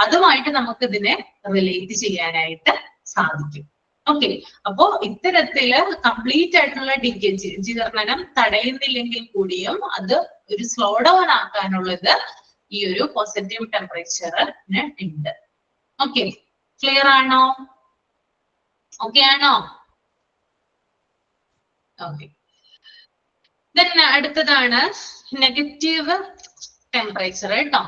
അതുമായിട്ട് നമുക്ക് ഇതിനെ റിലേറ്റ് ചെയ്യാനായിട്ട് സാധിക്കും. ഓക്കെ, അപ്പോ ഇത്തരത്തില് കംപ്ലീറ്റ് ആയിട്ടുള്ള ജീർണനം തടയുന്നില്ലെങ്കിൽ കൂടിയും അത് ഒരു സ്ലോ ഡൗൺ ആക്കാനുള്ളത് ഈ ഒരു പോസിറ്റീവ് ടെമ്പറേച്ചറിന് ഉണ്ട്. ഓക്കെ, ക്ലിയർ ആണോ? ഓക്കെ ആണോ? ഓക്കെ, അടുത്തതാണ് നെഗറ്റീവ് ടെമ്പറേച്ചർ കേട്ടോ.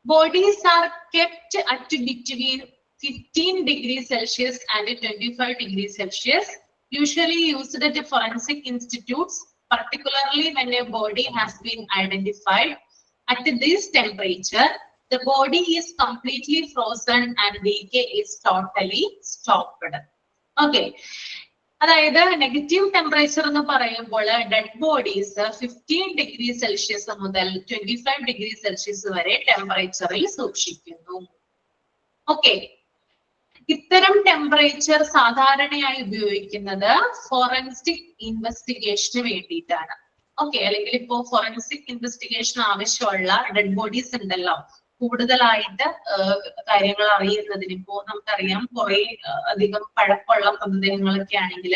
Bodies are kept at between 15 degrees Celsius and 25 degrees Celsius, usually used at forensic institutes, particularly when a body has been identified. At this temperature, the body is completely frozen and decay is totally stopped. Okay. അതായത് negative temperature എന്ന് പറയുമ്പോൾ dead bodies 15 degree Celsius മുതൽ 25 degree Celsius വരെ ടെമ്പറേച്ചറിൽ സൂക്ഷിക്കുന്നു. Okay, ഇത്തരം temperature സാധാരണയായി ഉപയോഗിക്കുന്നത് ഫോറൻസിക് ഇൻവെസ്റ്റിഗേഷന് വേണ്ടിയിട്ടാണ്. ഓക്കെ, അല്ലെങ്കിൽ ഇപ്പോ ഫോറൻസിക് ഇൻവെസ്റ്റിഗേഷൻ ആവശ്യമുള്ള ഡെഡ് ബോഡീസ് ഉണ്ടല്ലോ, കൂടുതലായിട്ട് കാര്യങ്ങൾ അറിയുന്നതിന് ഇപ്പോ നമുക്കറിയാം കുറെ അധികം പഴക്കമുള്ള മൃതദേഹങ്ങളൊക്കെ ആണെങ്കിൽ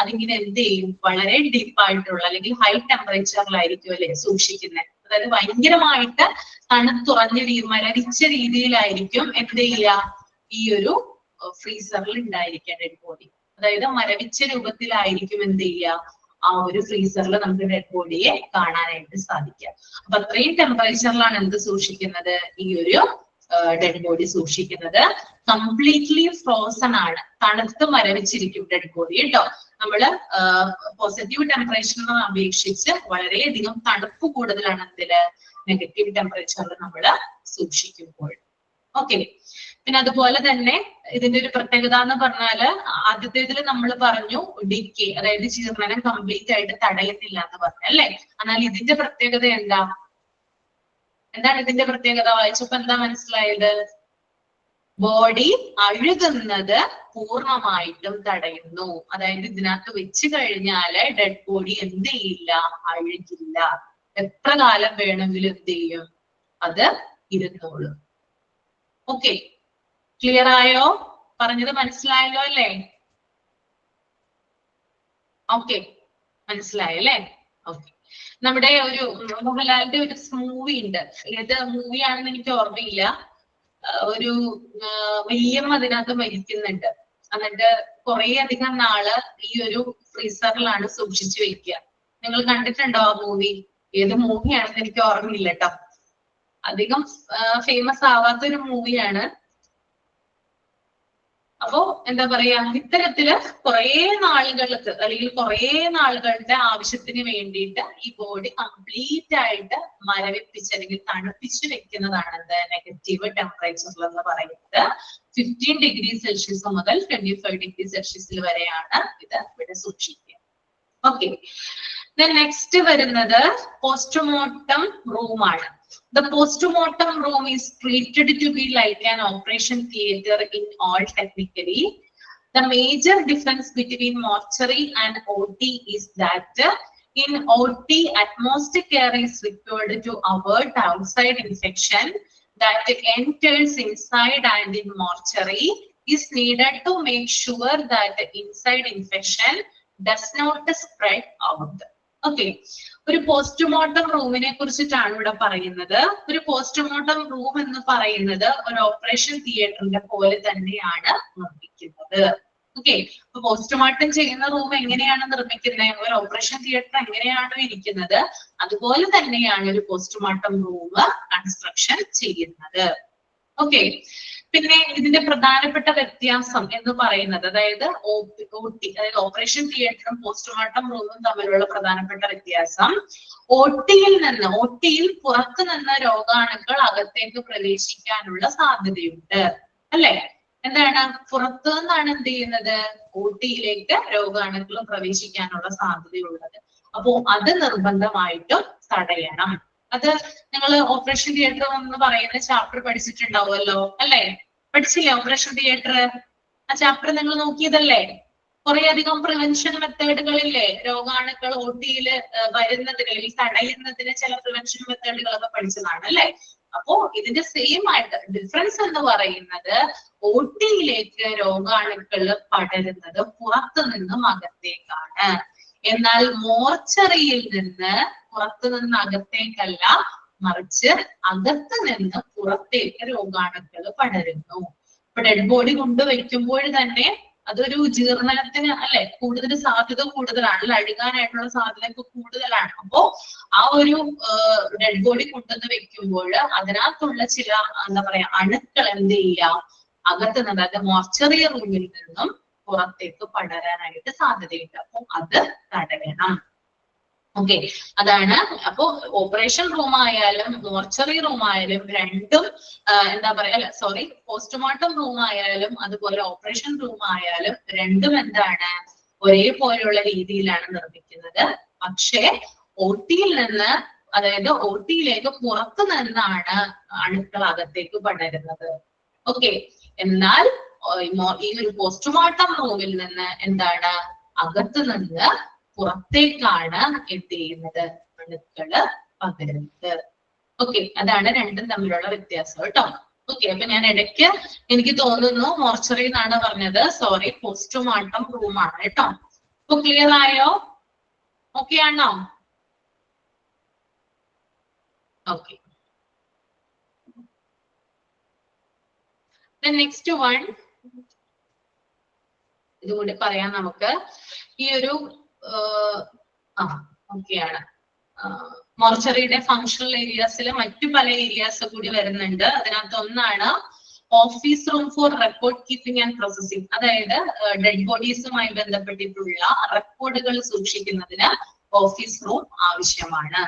അതിങ്ങനെ എന്ത് ചെയ്യും, വളരെ ഡീപ്പായിട്ടുള്ള അല്ലെങ്കിൽ ഹൈ ടെമ്പറേച്ചറിലായിരിക്കും അല്ലെ സൂക്ഷിക്കുന്നത്. അതായത് ഭയങ്കരമായിട്ട് തണുത്തുറഞ്ഞ മരവിച്ച രീതിയിലായിരിക്കും എന്ത് ചെയ്യുക, ഈ ഒരു ഫ്രീസറിൽ ഉണ്ടായിരിക്കുക ഡെഡ് ബോഡി. അതായത് മരവിച്ച രൂപത്തിലായിരിക്കും എന്ത് ചെയ്യുക, ആ ഒരു ഫ്രീസറിൽ നമുക്ക് ഡെഡ് ബോഡിയെ കാണാനായിട്ട് സാധിക്കുക. അപ്പൊ അത്രയും ടെമ്പറേച്ചറിലാണ് എന്ത് സൂക്ഷിക്കുന്നത്, ഈ ഒരു ഡെഡ് ബോഡി സൂക്ഷിക്കുന്നത്. കംപ്ലീറ്റ്ലി ഫ്രോസൺ ആണ്, തണുത്ത് മരവിച്ചിരിക്കും ഡെഡ് ബോഡി കേട്ടോ. നമ്മള് പോസിറ്റീവ് ടെമ്പറേച്ചറിനെ അപേക്ഷിച്ച് വളരെയധികം തണുപ്പ് കൂടുതലാണ് ഇതില് നെഗറ്റീവ് ടെമ്പറേച്ചറിൽ നമ്മൾ സൂക്ഷിക്കുമ്പോൾ. ഓക്കെ, പിന്നെ അതുപോലെ തന്നെ ഇതിന്റെ ഒരു പ്രത്യേകത എന്ന് പറഞ്ഞാല് ആദ്യത്തേതിൽ നമ്മൾ പറഞ്ഞു ഡിക്കേ, അതായത് ജീർണനം കംപ്ലീറ്റ് ആയിട്ട് തടയുന്നില്ല എന്ന് പറഞ്ഞു അല്ലെ. എന്നാൽ ഇതിന്റെ പ്രത്യേകത എന്താണ് ഇതിന്റെ പ്രത്യേകത? വായിച്ചപ്പോ എന്താ മനസ്സിലായത്? ബോഡി അഴുകുന്നത് പൂർണ്ണമായിട്ടും തടയുന്നു. അതായത് ഇതിനകത്ത് വെച്ച് കഴിഞ്ഞാല് ഡെഡ് ബോഡി എന്ത് ചെയ്യില്ല, അഴുകില്ല. എത്ര കാലം വേണമെങ്കിലും എന്ത് ചെയ്യും, അത് ഇരുന്നോളും. ഓക്കെ, ക്ലിയർ ആയോ? പറഞ്ഞത് മനസ്സിലായല്ലോ അല്ലേ? ഓക്കെ, മനസ്സിലായല്ലേ? ഓക്കെ, നമ്മുടെ ഒരു മോഹൻലാലിന്റെ ഒരു മൂവി ഉണ്ട്, ഏത് മൂവിയാണെന്ന് എനിക്ക് ഓർമ്മയില്ല. ഒരു വല്യമ്മ അതിനകത്ത് മരിക്കുന്നുണ്ട്. എന്നിട്ട് കുറെ അധികം നാള് ഈ ഒരു ഫ്രീസറിലാണ് സൂക്ഷിച്ചു വെക്കുക. നിങ്ങൾ കണ്ടിട്ടുണ്ടോ ആ മൂവി? ഏത് മൂവിയാണെന്ന് എനിക്ക് ഓർമ്മയില്ല കേട്ടോ. അധികം ഫേമസ് ആവാത്തൊരു മൂവിയാണ്. അപ്പോ എന്താ പറയാ, ഇത്തരത്തില് കുറെ നാളുകൾക്ക് അല്ലെങ്കിൽ കുറെ നാളുകളുടെ ആവശ്യത്തിന് വേണ്ടിയിട്ട് ഈ ബോഡി കംപ്ലീറ്റ് ആയിട്ട് മരവിപ്പിച്ച് അല്ലെങ്കിൽ തണുപ്പിച്ച് വെക്കുന്നതാണ് എന്ത് നെഗറ്റീവ് ടെമ്പറേച്ചറിൽ എന്ന് പറയുന്നത്. 15 ഡിഗ്രി സെൽഷ്യസ് മുതൽ 25 ഡിഗ്രി സെൽഷ്യസിൽ വരെയാണ് ഇത് ഇവിടെ സൂക്ഷിക്കുക. ഓക്കെ, നെക്സ്റ്റ് വരുന്നത് പോസ്റ്റ്മോർട്ടം റൂമാണ്. The postmortem room is treated to be like an operation theater in all technically. The major difference between mortuary and OT is that in OT, utmost care is required to avert outside infection that enters inside, and in mortuary is needed to make sure that inside infection does not spread out. Okay, ഒരു postmortem റൂമിനെ കുറിച്ചിട്ടാണ് ഇവിടെ പറയുന്നത്. ഒരു postmortem room എന്ന് പറയുന്നത് ഒരു operation തിയേറ്ററിന്റെ പോലെ തന്നെയാണ് നിർമ്മിക്കുന്നത്. ഓക്കെ, അപ്പൊ പോസ്റ്റ്മോർട്ടം ചെയ്യുന്ന റൂം എങ്ങനെയാണ് നിർമ്മിക്കുന്നത്, ഒരു ഓപ്പറേഷൻ തിയേറ്റർ എങ്ങനെയാണോ ഇരിക്കുന്നത് അതുപോലെ തന്നെയാണ് ഒരു പോസ്റ്റ്മോർട്ടം റൂം കൺസ്ട്രക്ഷൻ ചെയ്യുന്നത്. ഓക്കെ, പിന്നെ ഇതിന്റെ പ്രധാനപ്പെട്ട വ്യത്യാസം എന്ന് പറയുന്നത്, അതായത് OT അതായത് ഓപ്പറേഷൻ തിയേറ്ററും പോസ്റ്റ്മോർട്ടം റൂമും തമ്മിലുള്ള പ്രധാനപ്പെട്ട വ്യത്യാസം, OT-യിൽ പുറത്തു നിന്ന് രോഗാണുക്കൾ അകത്തേക്ക് പ്രവേശിക്കാനുള്ള സാധ്യതയുണ്ട് അല്ലെ. എന്താണ് പുറത്തു നിന്നാണ് എന്ത് ചെയ്യുന്നത് OT-യിലേക്ക് രോഗാണുക്കൾ പ്രവേശിക്കാനുള്ള സാധ്യതയുള്ളത്. അപ്പോ അത് നിർബന്ധമായിട്ടും തടയണം. അത് നിങ്ങൾ ഓപ്പറേഷൻ തിയേറ്റർ എന്ന് പറയുന്ന ചാപ്റ്റർ പഠിച്ചിട്ടുണ്ടാവുമല്ലോ അല്ലെ? പഠിച്ചില്ലേ ഓപ്പറേഷൻ തിയേറ്റർ? ആ ചാപ്റ്റർ നിങ്ങൾ നോക്കിയതല്ലേ? കുറെ അധികം പ്രിവെൻഷൻ മെത്തേഡുകളില്ലേ? രോഗാണുക്കൾ OT-യിൽ വരുന്നതിന് അല്ലെങ്കിൽ തടയുന്നതിന് ചില പ്രിവെൻഷൻ മെത്തേഡുകളൊക്കെ പഠിച്ചതാണ് അല്ലെ? അപ്പോ ഇതിന്റെ സെയിം ആയിട്ട് ഡിഫറൻസ് എന്ന് പറയുന്നത് OT-യിലേക്ക് രോഗാണുക്കൾ പടരുന്നത് പുറത്തു നിന്നും അകത്തേക്കാണ്. എന്നാൽ മോർച്ചറിയിൽ നിന്ന് പുറത്തു നിന്ന് അകത്തേക്കല്ല, മറിച്ച് അകത്ത് നിന്ന് പുറത്തേക്ക് രോഗാണുക്കൾ പടരുന്നു. ഇപ്പൊ ഡെഡ് ബോഡി കൊണ്ടുവയ്ക്കുമ്പോൾ തന്നെ അതൊരു ജീർണനത്തിന് അല്ലെ കൂടുതൽ സാധ്യത കൂടുതലാണ്, അല്ല അഴുകാനായിട്ടുള്ള സാധ്യത ഒക്കെ കൂടുതലാണ്. അപ്പോ ആ ഒരു ഡെഡ് ബോഡി കൊണ്ടുവന്ന് വെക്കുമ്പോൾ അതിനകത്തുള്ള ചില എന്താ പറയാ അണുക്കൾ എന്ത് ചെയ്യാം അകത്ത് നിന്ന്, അതായത് മോർച്ചറി റൂമിൽ നിന്നും പുറത്തേക്ക് പടരാനായിട്ട് സാധ്യതയുണ്ട്. അപ്പൊ അത് തടയണം. ഓക്കെ, അതാണ്. അപ്പോ ഓപ്പറേഷൻ റൂം ആയാലും മോർച്ചറി റൂം ആയാലും രണ്ടും എന്താ പറയാ അല്ല സോറി പോസ്റ്റ്മോർട്ടം റൂം ആയാലും അതുപോലെ ഓപ്പറേഷൻ റൂം ആയാലും രണ്ടും എന്താണ് ഒരേപോലെയുള്ള രീതിയിലാണ് നിർമ്മിക്കുന്നത്. പക്ഷേ OT-യിൽ നിന്ന്, അതായത് OT-യിലേക്ക് പുറത്തു നിന്നാണ് അണുക്കൾ അകത്തേക്ക് പടരുന്നത്. ഓക്കെ, എന്നാൽ ഈ ഒരു പോസ്റ്റ്മോർട്ടം റൂമിൽ നിന്ന് എന്താണ് അകത്ത് നിന്ന് പുറത്തേക്കാണ് എന്ത് ചെയ്യുന്നത് അണുക്കള് പകരുന്നത്. ഓക്കെ, അതാണ് രണ്ടും തമ്മിലുള്ള വ്യത്യാസം കേട്ടോ. ഓക്കെ, അപ്പൊ ഞാൻ ഇടയ്ക്ക് എനിക്ക് തോന്നുന്നു മോർച്ചറി എന്നാണ് പറഞ്ഞത്, സോറി പോസ്റ്റ്മോർട്ടം റൂമാണ് കേട്ടോ. അപ്പൊ ക്ലിയർ ആയോ? ഓക്കെ ആണോ? ഓക്കെ, നെക്സ്റ്റ് വൺ ഇതുകൂടി പറയാം നമുക്ക്. ഈ ഒരു ഓക്കെയാണ് മോർച്ചറിയുടെ ഫങ്ഷണൽ ഏരിയാസിൽ മറ്റു പല ഏരിയാസ് കൂടി വരുന്നുണ്ട്. അതിനകത്ത് ഒന്നാണ് office room for record keeping and processing. അതായത് ഡെഡ് ബോഡീസുമായി ബന്ധപ്പെട്ടിട്ടുള്ള റെക്കോർഡുകൾ സൂക്ഷിക്കുന്നതിന് ഓഫീസ് റൂം ആവശ്യമാണ്.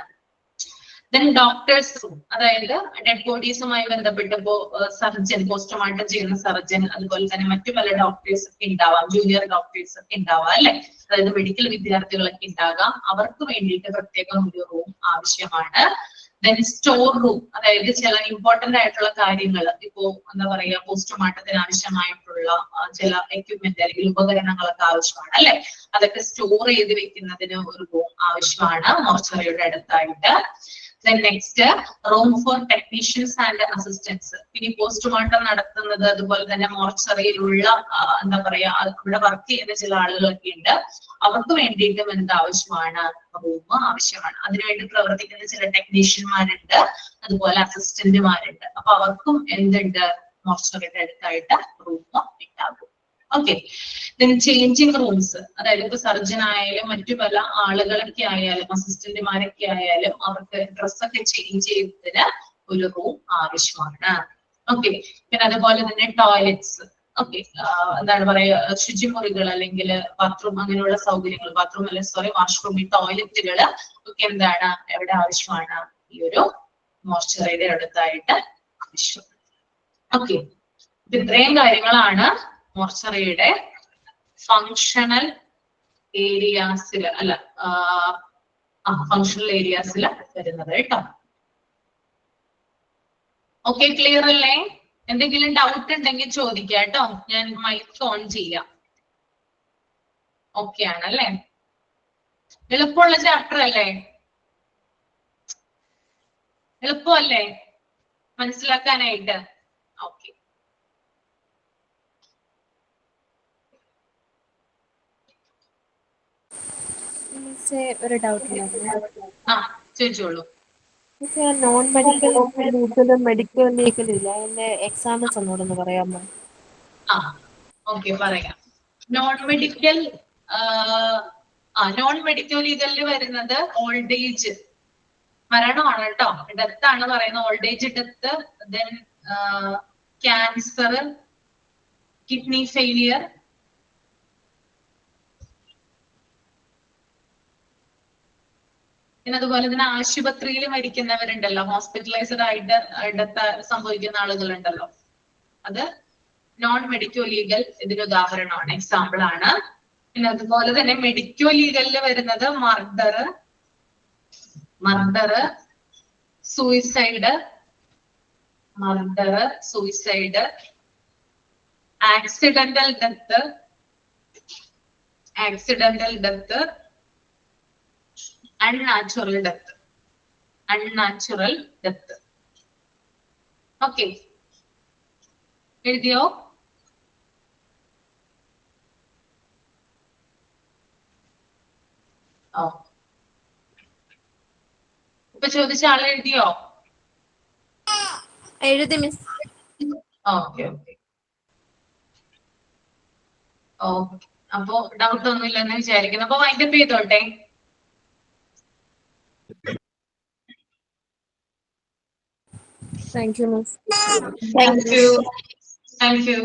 ദെൻ ഡോക്ടേഴ്സ് റൂം, അതായത് ഡെഡ് ബോഡീസുമായി ബന്ധപ്പെട്ടപ്പോ സർജൻ, പോസ്റ്റ്മോർട്ടം ചെയ്യുന്ന സർജൻ, അതുപോലെ തന്നെ മറ്റു പല ഡോക്ടേഴ്സ് ഒക്കെ ഉണ്ടാവാം, ജൂനിയർ ഡോക്ടേഴ്സ് ഒക്കെ ഉണ്ടാവാം അല്ലെ? അതായത് മെഡിക്കൽ വിദ്യാർത്ഥികളൊക്കെ ഉണ്ടാകാം. അവർക്ക് വേണ്ടിയിട്ട് പ്രത്യേകം ഒരു റൂം ആവശ്യമാണ്. ദെൻ സ്റ്റോർ റൂം, അതായത് ചില ഇമ്പോർട്ടന്റ് ആയിട്ടുള്ള കാര്യങ്ങൾ, ഇപ്പോ എന്താ പറയാ പോസ്റ്റ്മോർട്ടത്തിന് ആവശ്യമായിട്ടുള്ള ചില എക്യുപ്മെന്റ് അല്ലെങ്കിൽ ഉപകരണങ്ങളൊക്കെ ആവശ്യമാണ് അല്ലെ? അതൊക്കെ സ്റ്റോർ ചെയ്ത് വെക്കുന്നതിന് ഒരു റൂം ആവശ്യമാണ് മോർച്ചറിയുടെ അടുത്തായിട്ട്. Then next, room for technicians and assistants. ഇനി പോസ്റ്റ്മോർട്ടം നടത്തുന്നത് അതുപോലെ തന്നെ മോർച്ചറിയിലുള്ള എന്താ പറയാ ഇവിടെ വർക്ക് ചെയ്യുന്ന ചില ആളുകളൊക്കെ ഉണ്ട്. അവർക്ക് വേണ്ടിയിട്ടും എന്താവശ്യമാണ് റൂം ആവശ്യമാണ്. അതിനുവേണ്ടി പ്രവർത്തിക്കുന്ന ചില ടെക്നീഷ്യന്മാരുണ്ട്, അതുപോലെ അസിസ്റ്റന്റുമാരുണ്ട്. അപ്പൊ അവർക്കും എന്തുണ്ട് മോർച്ചറിയുടെ അടുത്തായിട്ട് റൂം ഉണ്ടാകും. ഓക്കെ, ചേഞ്ചിങ് റൂംസ്, അതായത് ഇപ്പൊ സർജൻ ആയാലും മറ്റു പല ആളുകളൊക്കെ ആയാലും അസിസ്റ്റന്റുമാരൊക്കെ ആയാലും അവർക്ക് ഡ്രസ്സൊക്കെ ചേഞ്ച് ചെയ്യുന്നതിന് ഒരു റൂം ആവശ്യമാണ്. ഓക്കെ, പിന്നെ അതുപോലെ തന്നെ ടോയ്ലറ്റ്സ്, ഓക്കെ എന്താണ് പറയാ ശുചിമുറികൾ അല്ലെങ്കിൽ ബാത്റൂം അങ്ങനെയുള്ള സൗകര്യങ്ങൾ, ബാത്റൂം അല്ലെ സോറി വാഷ്റൂം, ഈ ടോയ്ലറ്റുകൾ ഒക്കെ എന്താണ് എവിടെ ആവശ്യമാണ് ഈ ഒരു മോർച്ചറിയുടെ അടുത്തായിട്ട് ആവശ്യം. ഓക്കെ, ഇത്രയും കാര്യങ്ങളാണ് മോർച്ചറിയുടെ ഫങ്ഷണൽ ഏരിയാസിൽ അല്ല ഫങ്ഷണൽ ഏരിയാസിൽ വരുന്നത് കേട്ടോ. ഓക്കെ, ക്ലിയർ അല്ലേ? എന്തെങ്കിലും ഡൗട്ട് ഉണ്ടെങ്കിൽ ചോദിക്കാം കേട്ടോ. ഞാൻ മൈക്ക് ഓൺ ചെയ്യാം. ഓക്കെ ആണല്ലേ? എളുപ്പമുള്ള ചാപ്റ്റർ അല്ലേ? എളുപ്പമല്ലേ മനസ്സിലാക്കാനായിട്ട്? ഓക്കെ, ഒരു ഡൗട്ട് ഉണ്ടായിരുന്നു. ചോദിച്ചോളൂ. നോൺ മെഡിക്കൽ ലീഗലും മെഡിക്കൽ ലീഗലും ഇല്ല, അതിന്റെ എക്സാമ്പിൾസ് ഒന്നുകൂടെ പറയാമോ? ഓക്കെ, പറയാം. നോൺ മെഡിക്കൽ ലീഗലിൽ വരുന്നത് ഓൾഡ് ഏജ് മരണമാണ് കേട്ടോ. ഡെത്ത് ആണ് പറയുന്നത്, old age death, then cancer, kidney failure, പിന്നെ അതുപോലെ തന്നെ ആശുപത്രിയിൽ മരിക്കുന്നവരുണ്ടല്ലോ, ഹോസ്പിറ്റലൈസ്ഡ് ആയിട്ട് ഡെത്ത് സംഭവിക്കുന്ന ആളുകളുണ്ടല്ലോ, അത് നോൺ മെഡിക്കോ ലീഗൽ ഇതിന് ഉദാഹരണമാണ്, എക്സാമ്പിൾ ആണ്. പിന്നെ അതുപോലെ തന്നെ മെഡിക്കോ ലീഗലിൽ വരുന്നത് murder, suicide, accidental death, unnatural death. Okay, എഴുതിയോ? ഇപ്പൊ ചോദിച്ച ആളെ എഴുതിയോ? എഴുതി മിസ്. ഓക്കെ. അപ്പൊ ഡൗട്ട് ഒന്നുമില്ലെന്ന് വിചാരിക്കുന്നു. അപ്പൊ വൈൻഡപ്പ് ചെയ്തോട്ടെ. Thank you miss. Thank you.